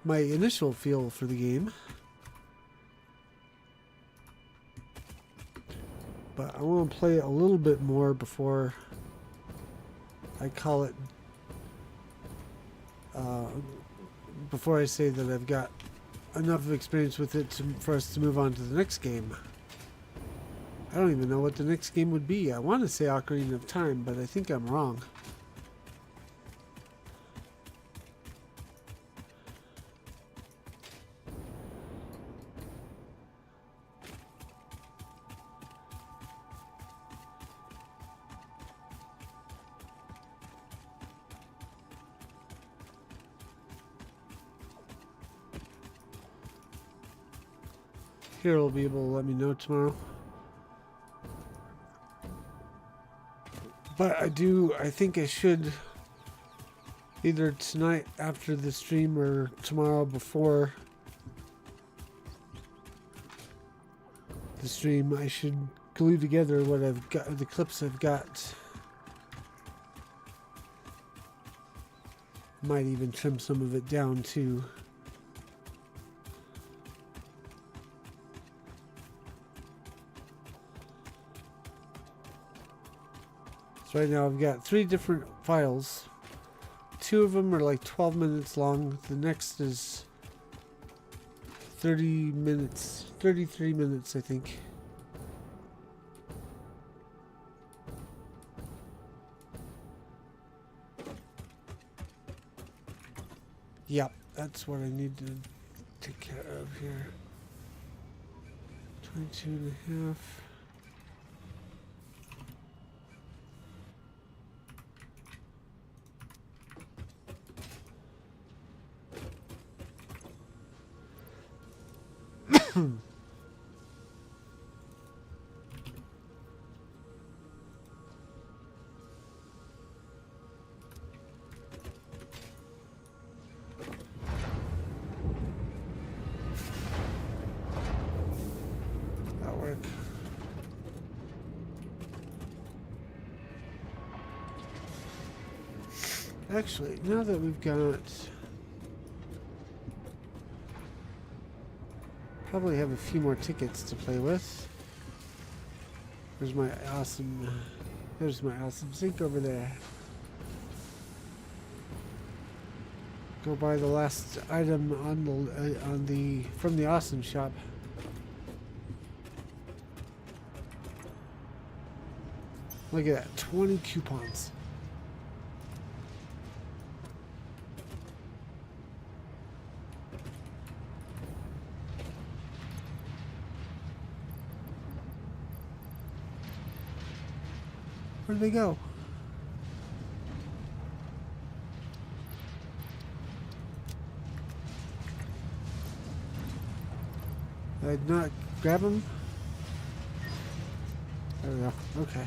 my initial feel for the game. But I want to play it a little bit more before I call it, before I say that I've got enough of experience with it for us to move on to the next game. I don't even know what the next game would be. I want to say Ocarina of Time, but I think I'm wrong. Here will be able to let me know tomorrow. But I think I should either tonight after the stream or tomorrow before the stream, I should glue together what I've got, the clips I've got. Might even trim some of it down too. So right now I've got 3 different files. 2 of them are like 12 minutes long. The next is 30 minutes, 33 minutes, I think. Yep, that's what I need to take care of here. 22 and a half. That'll work. Actually, now that we've got... Probably have a few more tickets to play with. There's my awesome sink over there. Go buy the last item from the awesome shop. Look at that, 20 coupons. Where'd they go? Did I not grab them? There we go. Okay.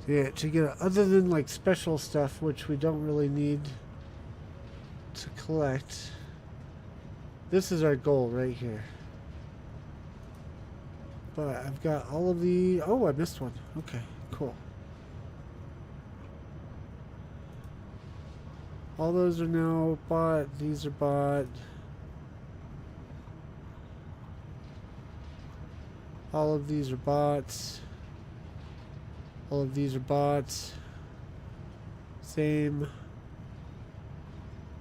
Yeah, to get other than like special stuff, which we don't really need to collect. This is our goal right here. But I've got all of the... Oh, I missed one. Okay, cool. All those are now bought. These are bought. All of these are bought. All of these are bought. Same.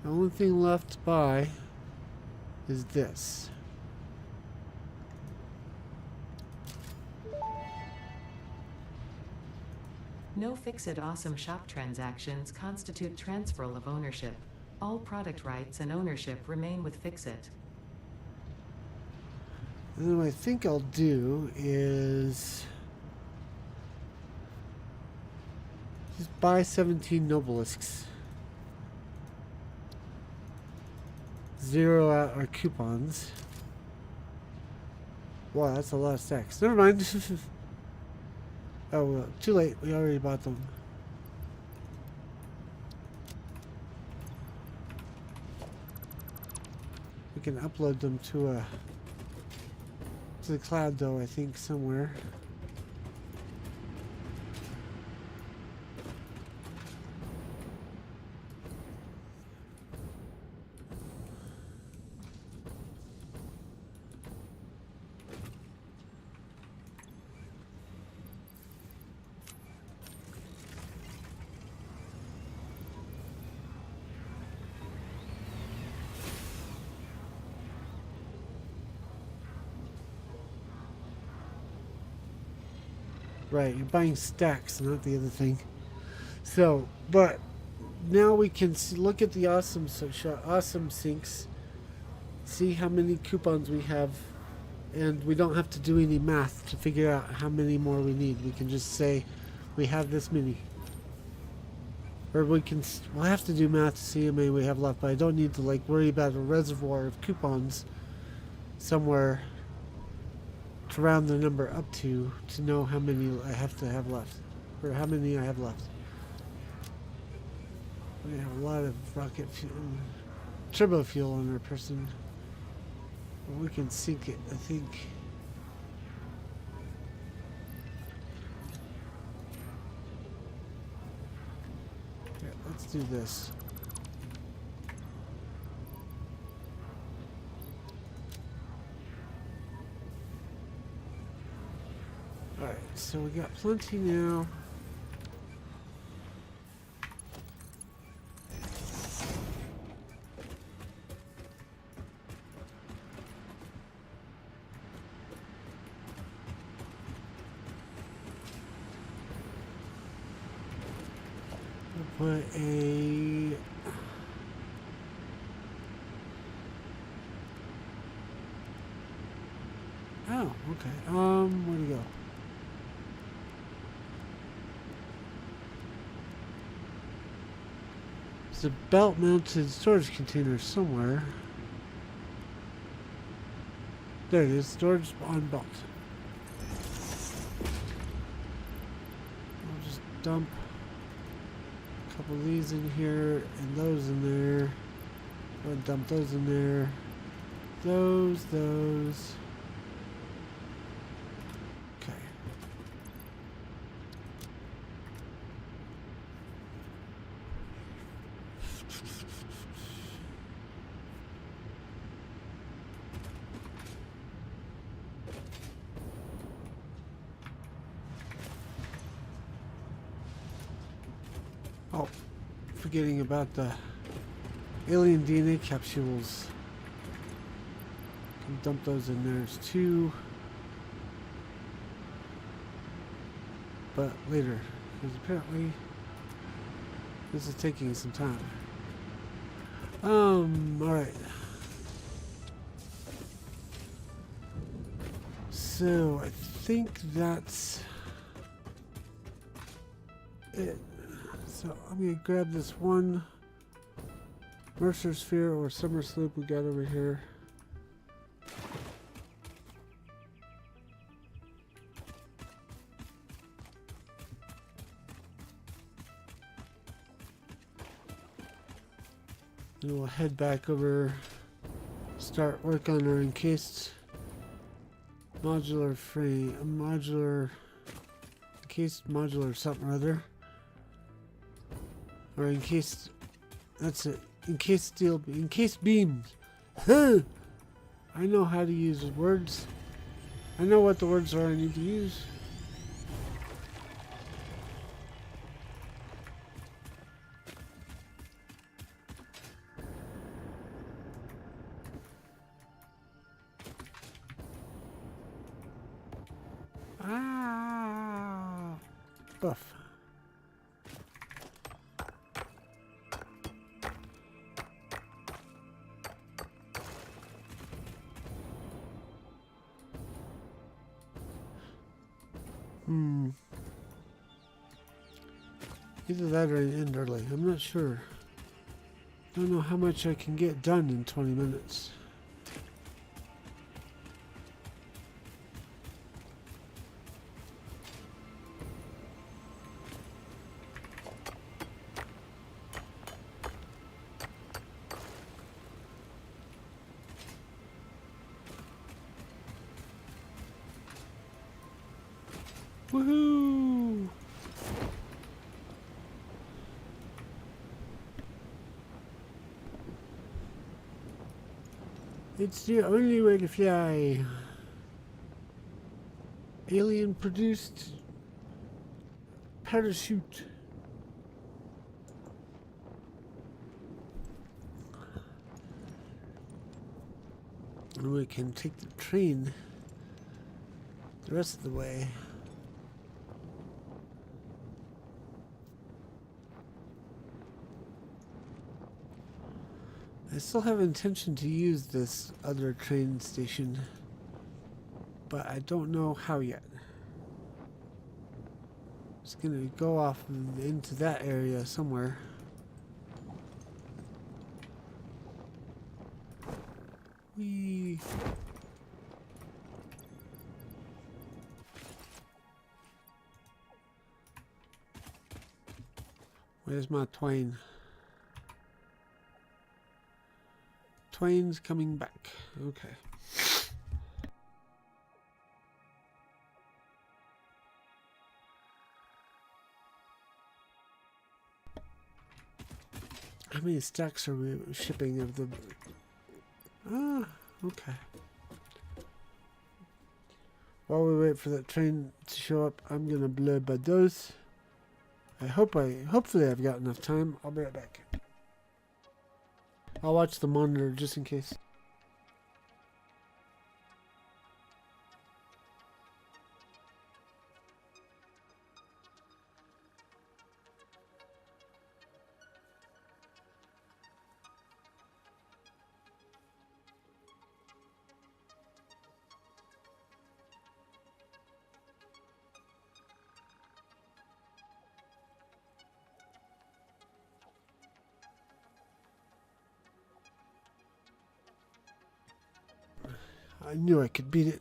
The only thing left to buy is this. No Fix-It Awesome Shop transactions constitute transferal of ownership. All product rights and ownership remain with Fix-It. And then what I think I'll do is just buy 17 Nobelisks. 0 out our coupons. Wow, that's a lot of stacks. Never mind. Oh, well, too late. We already bought them. can upload them to the cloud though, I think somewhere. Right, you're buying stacks, not the other thing. So, but now we can look at the awesome sinks, see how many coupons we have, and we don't have to do any math to figure out how many more we need. We can just say we have this many. Or we'll have to do math to see how many we have left, but I don't need to like worry about a reservoir of coupons somewhere to round the number up to know how many I have to have left, or how many I have left. We have a lot of rocket fuel, turbo fuel on our person. We can sink it, I think. Yeah, let's do this. Alright, so we got plenty now. We'll put a... Oh, okay. Where'd he go? There's a belt-mounted storage container somewhere. There it is, storage on belt. I'll just dump a couple of these in here and those in there. I'll dump those in there. Those. Okay. Oh, forgetting about the alien DNA capsules. Can dump those in there too. But later, because apparently this is taking some time. Alright. So I think that's it. So I'm gonna grab this one Mercer sphere or summer sloop we got over here. And we'll head back over, start work on our encased modular frame, encased modular something or other. Or encased, that's it, encased steel, encased beams. Huh! I know how to use words. I know what the words are I need to use. Buff. Either that or end early. I'm not sure. Don't know how much I can get done in 20 minutes. Woohoo! It's the only way to fly. Alien produced parachute. And we can take the train the rest of the way. I still have intention to use this other train station, but I don't know how yet. It's gonna go off into that area somewhere. Whee! Where's my Twain? Twain's coming back. Okay. How many stacks are we shipping of the... Ah, okay. While we wait for that train to show up, I'm gonna blur by those. Hopefully I've got enough time. I'll be right back. I'll watch the monitor just in case. I knew I could beat it.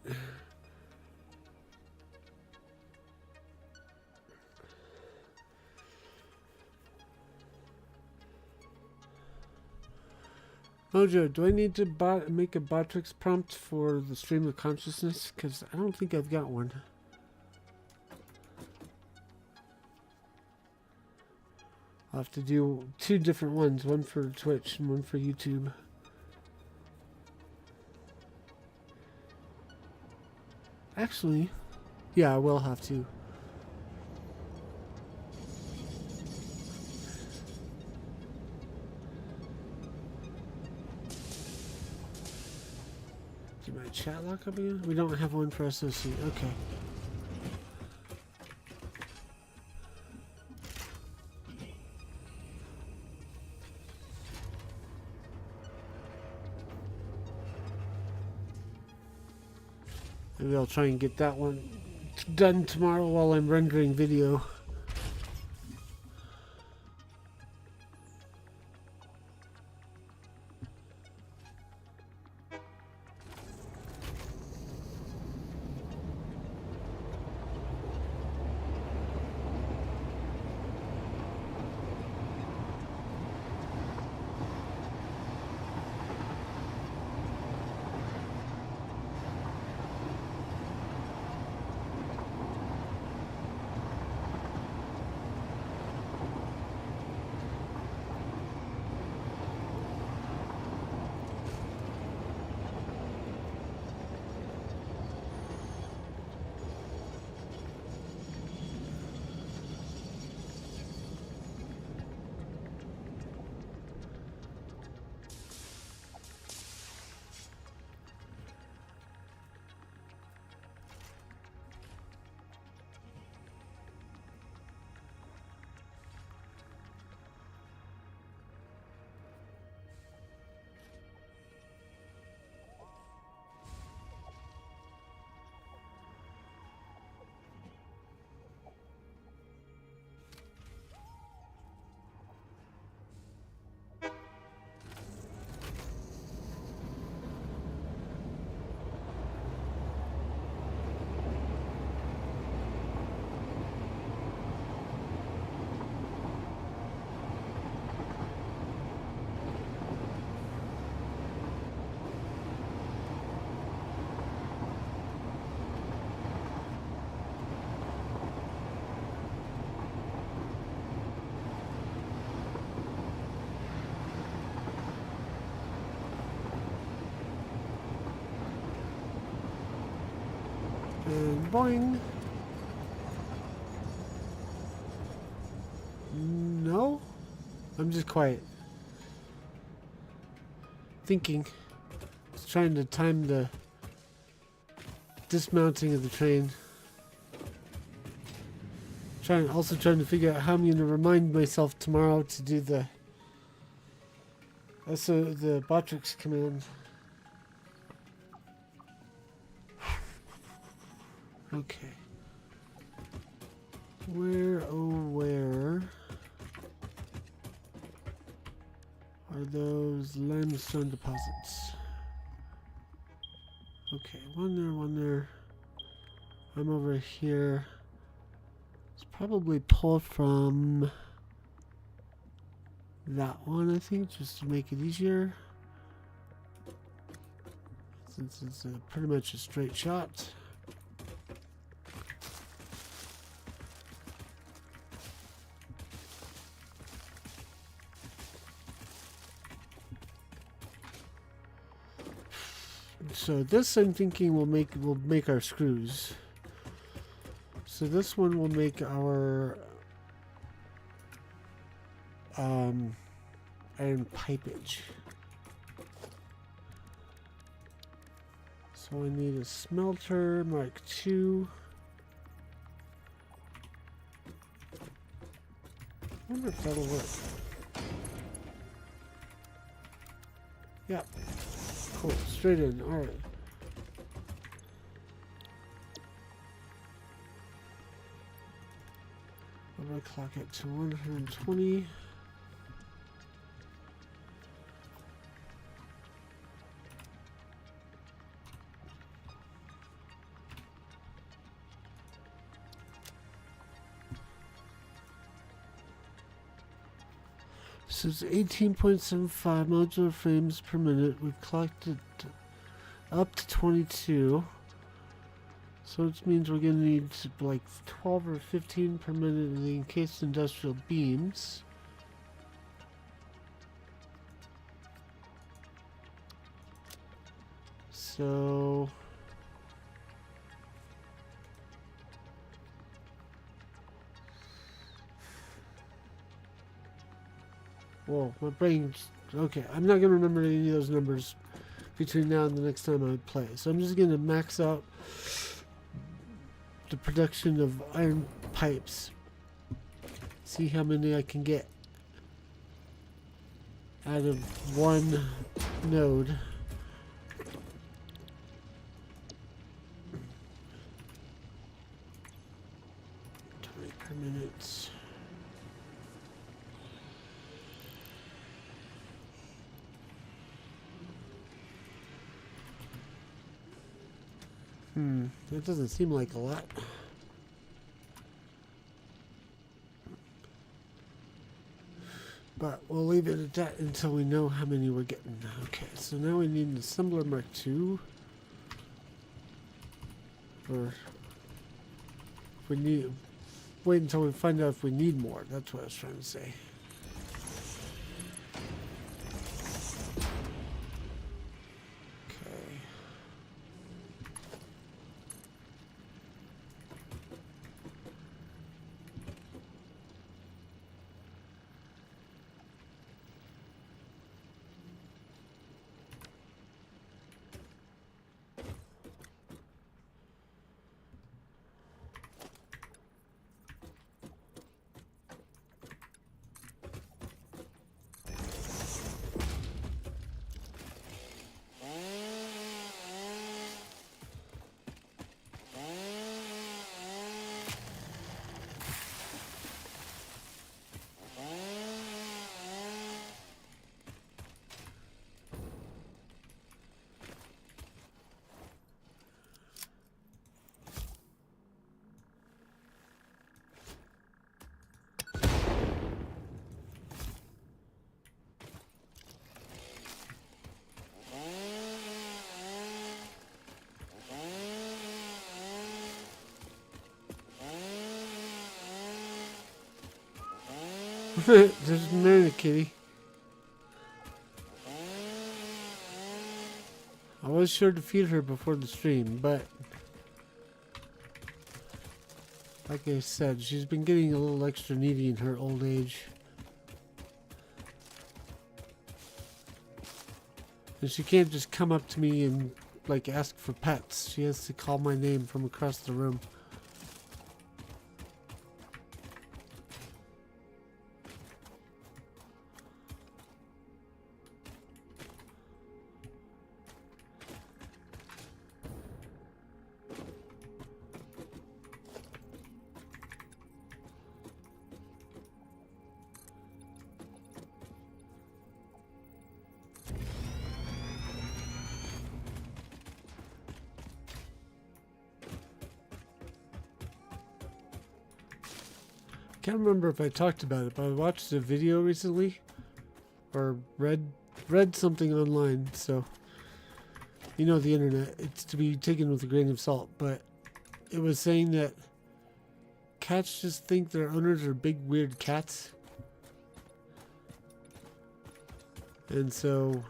Mojo, do I need to make a Botrix prompt for the stream of consciousness? Because I don't think I've got one. I'll have to do 2 different ones, one for Twitch and one for YouTube. Actually, yeah, I will have to. Did my chat lock up again? We don't have one for SOC. Okay. Maybe I'll try and get that one done tomorrow while I'm rendering video. Boing. No? I'm just quiet. Thinking. Just trying to time the dismounting of the train. Also trying to figure out how I'm going to remind myself tomorrow to do the Botrix command. Okay. Where, oh where are those limestone deposits? Okay, one there. I'm over here. It's probably pulled from that one, I think, just to make it easier. Since it's pretty much a straight shot. So this, I'm thinking, will make our screws. So this one will make our iron pipage. So I need a smelter Mark II. I wonder if that'll work. Yeah. Cool. Straight in. Alright. Overclock it to 120. So it's 18.75 modular frames per minute. We've clocked it up to 22. So it means we're going to need like 12 or 15 per minute in the encased industrial beams. So whoa, my brain's okay. I'm not going to remember any of those numbers between now and the next time I play. So I'm just going to max out the production of iron pipes. See how many I can get out of one node. Per minute. That doesn't seem like a lot. But we'll leave it at that until we know how many we're getting. Okay, so now we need an assembler Mark II. Or if we need, wait until we find out if we need more. That's what I was trying to say. There's Banana Kitty. I was sure to feed her before the stream, but Like I said, she's been getting a little extra needy in her old age. And she can't just come up to me and like ask for pets. She has to call my name from across the room. Can't remember if I talked about it, but I watched a video recently or read something online, so you know the internet, it's to be taken with a grain of salt, but it was saying that cats just think their owners are big weird cats. And so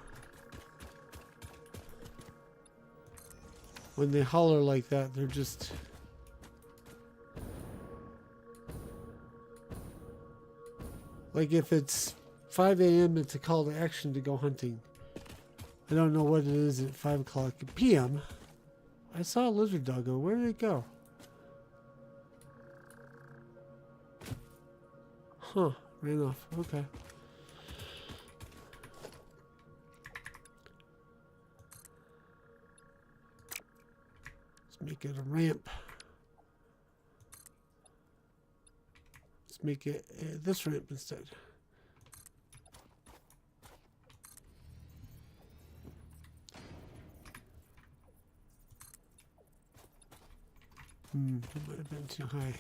when they holler like that, they're just like, if it's 5 a.m., it's a call to action to go hunting. I don't know what it is at 5 o'clock p.m. I saw a lizard doggo. Where did it go? Huh. Ran off. Okay. Let's make it a ramp. Make it this ramp instead. It might have been too high.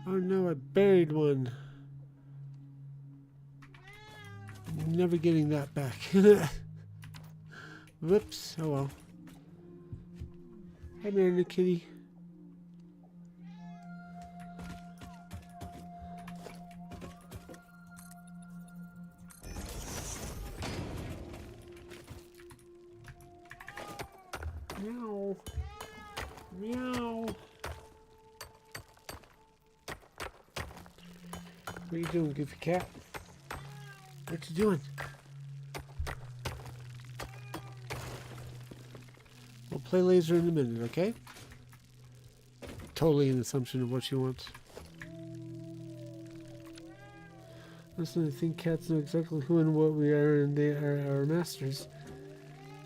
Oh no, I buried one. Never getting that back. Whoops. Oh well. Hi, Marina Kitty. Meow. Meow. What are you doing, goofy cat? What you doing? We'll play laser in a minute, okay? Totally an assumption of what she wants. Listen, I think cats know exactly who and what we are, and they are our masters.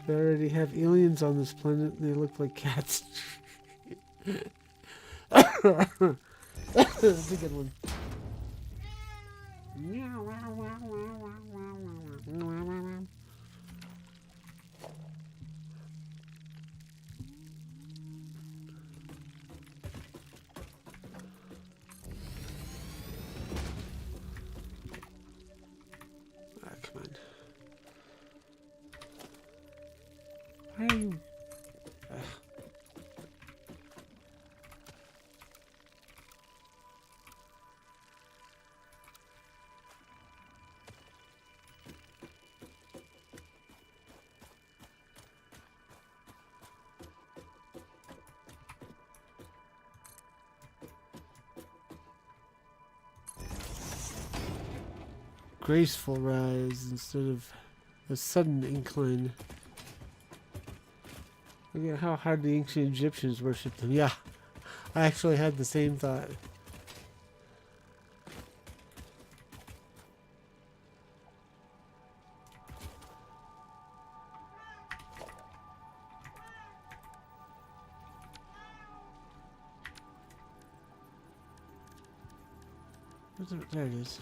They already have aliens on this planet, and they look like cats. That's a good one. Come on. Why are you... graceful rise instead of a sudden incline. Look at how hard the ancient Egyptians worshipped them. Yeah, I actually had the same thought. There it is.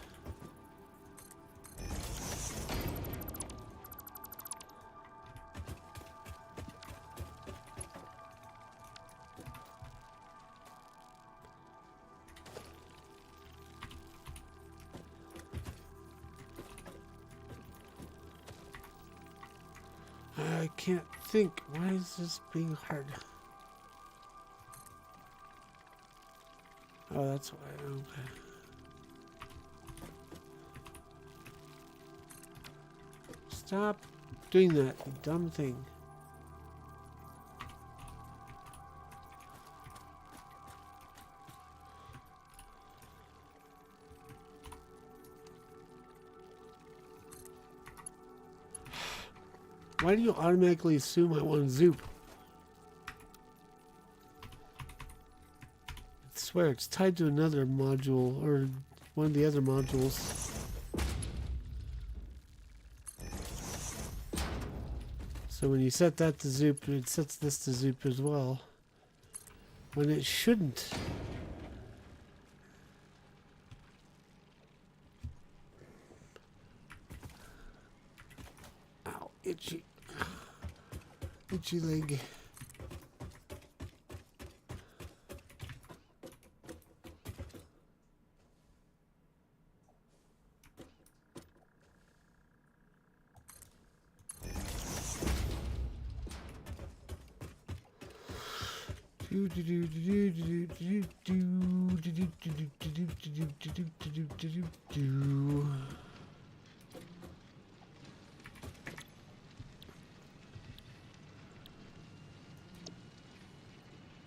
I can't think. Why is this being hard? Oh, that's why. Okay. Stop doing that, you dumb thing. Why do you automatically assume I want to zoop? I swear it's tied to another module or one of the other modules. So when you set that to zoop, it sets this to zoop as well. When it shouldn't. Ow, itchy. Itchy leg.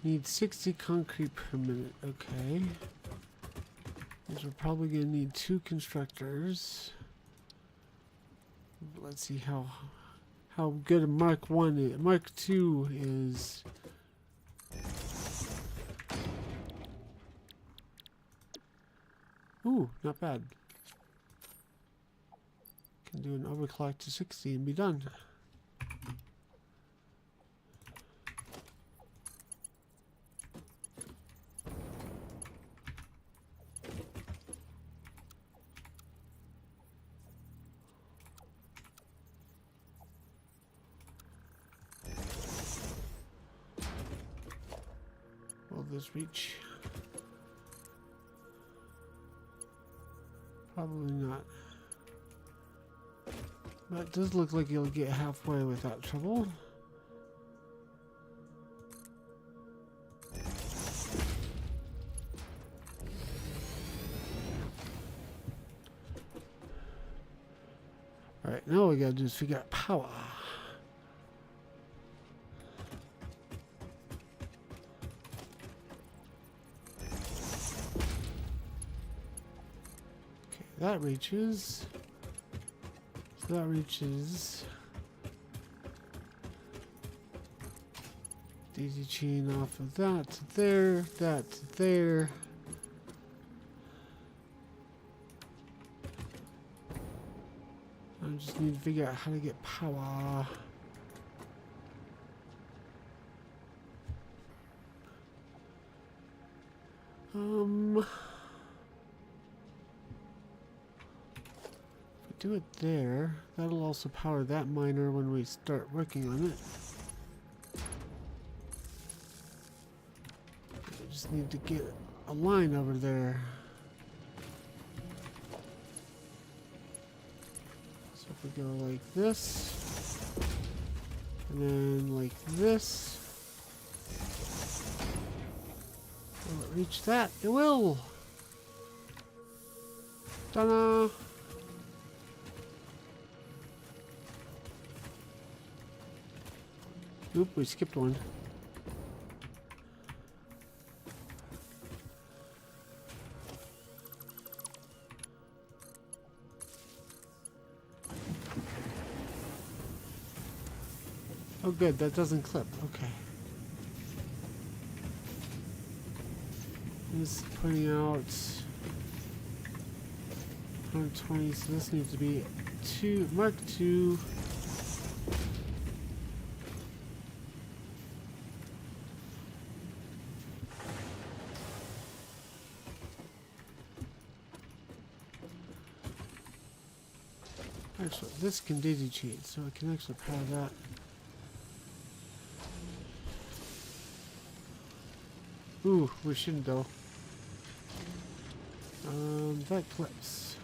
Need 60 concrete per minute. Okay. Means we're probably gonna need 2 constructors. Let's see how good a Mark 1 is. Mark 2 is. Ooh, not bad. Can do an overclock to 60 and be done. Will this reach? Probably not. But it does look like you'll get halfway without trouble. Alright, now all we gotta do is figure out power. That reaches. So that reaches. Daisy chain off of that to there, that to there. I just need to figure out how to get power. Do it there. That'll also power that miner when we start working on it. I just need to get a line over there. So if we go like this, and then like this, will it reach that? It will! Ta-da! Oop, we skipped one. Oh good, that doesn't clip. Okay. This is putting out 120, so this needs to be Mark 2. Actually, this can daisy chain, so I can actually power that. Ooh, we shouldn't though. That clips.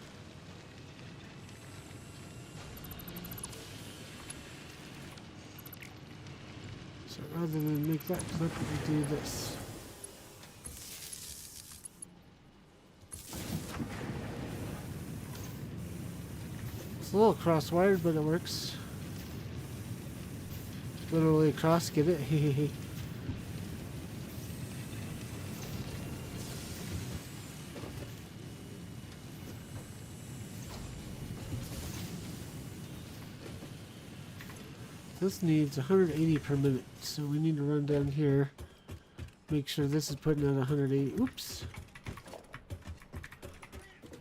So rather than make that clip, we do this. little cross-wired, but it works. Literally across, get it? Hehehe. This needs 180 per minute, so we need to run down here. Make sure this is putting out 180. Oops.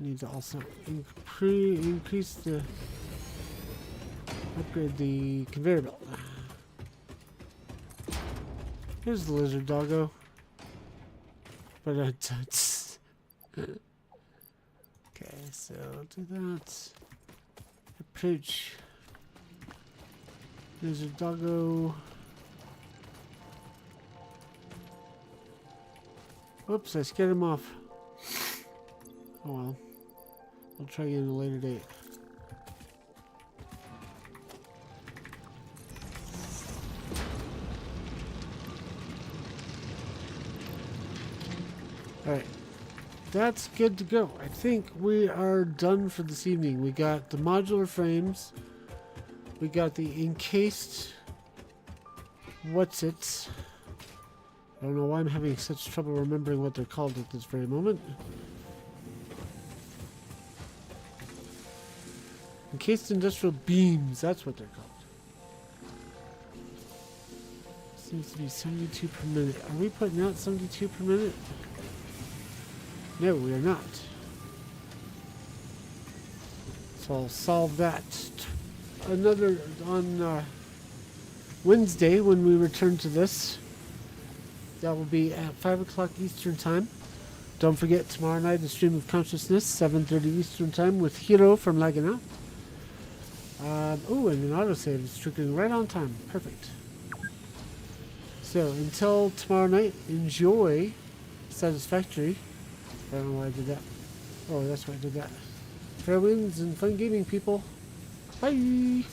Need to also increase the upgrade the conveyor belt. Here's the lizard doggo. But okay, so do that. Approach. Lizard doggo. Whoops, I scared him off. Oh well. I'll try again at a later date. Alright. That's good to go. I think we are done for this evening. We got the modular frames. We got the encased what's-its. I don't know why I'm having such trouble remembering what they're called at this very moment. Encased industrial beams, that's what they're called. Seems to be 72 per minute. Are we putting out 72 per minute? No, we are not. So I'll solve that another on Wednesday when we return to this. That will be at 5 o'clock Eastern Time. Don't forget, tomorrow night, the Stream of Consciousness, 7:30 Eastern Time with Hiro from Laguna. Oh, and an autosave is triggering right on time. Perfect. So, until tomorrow night, enjoy Satisfactory. I don't know why I did that. Oh, that's why I did that. Fair winds and fun gaming, people. Bye!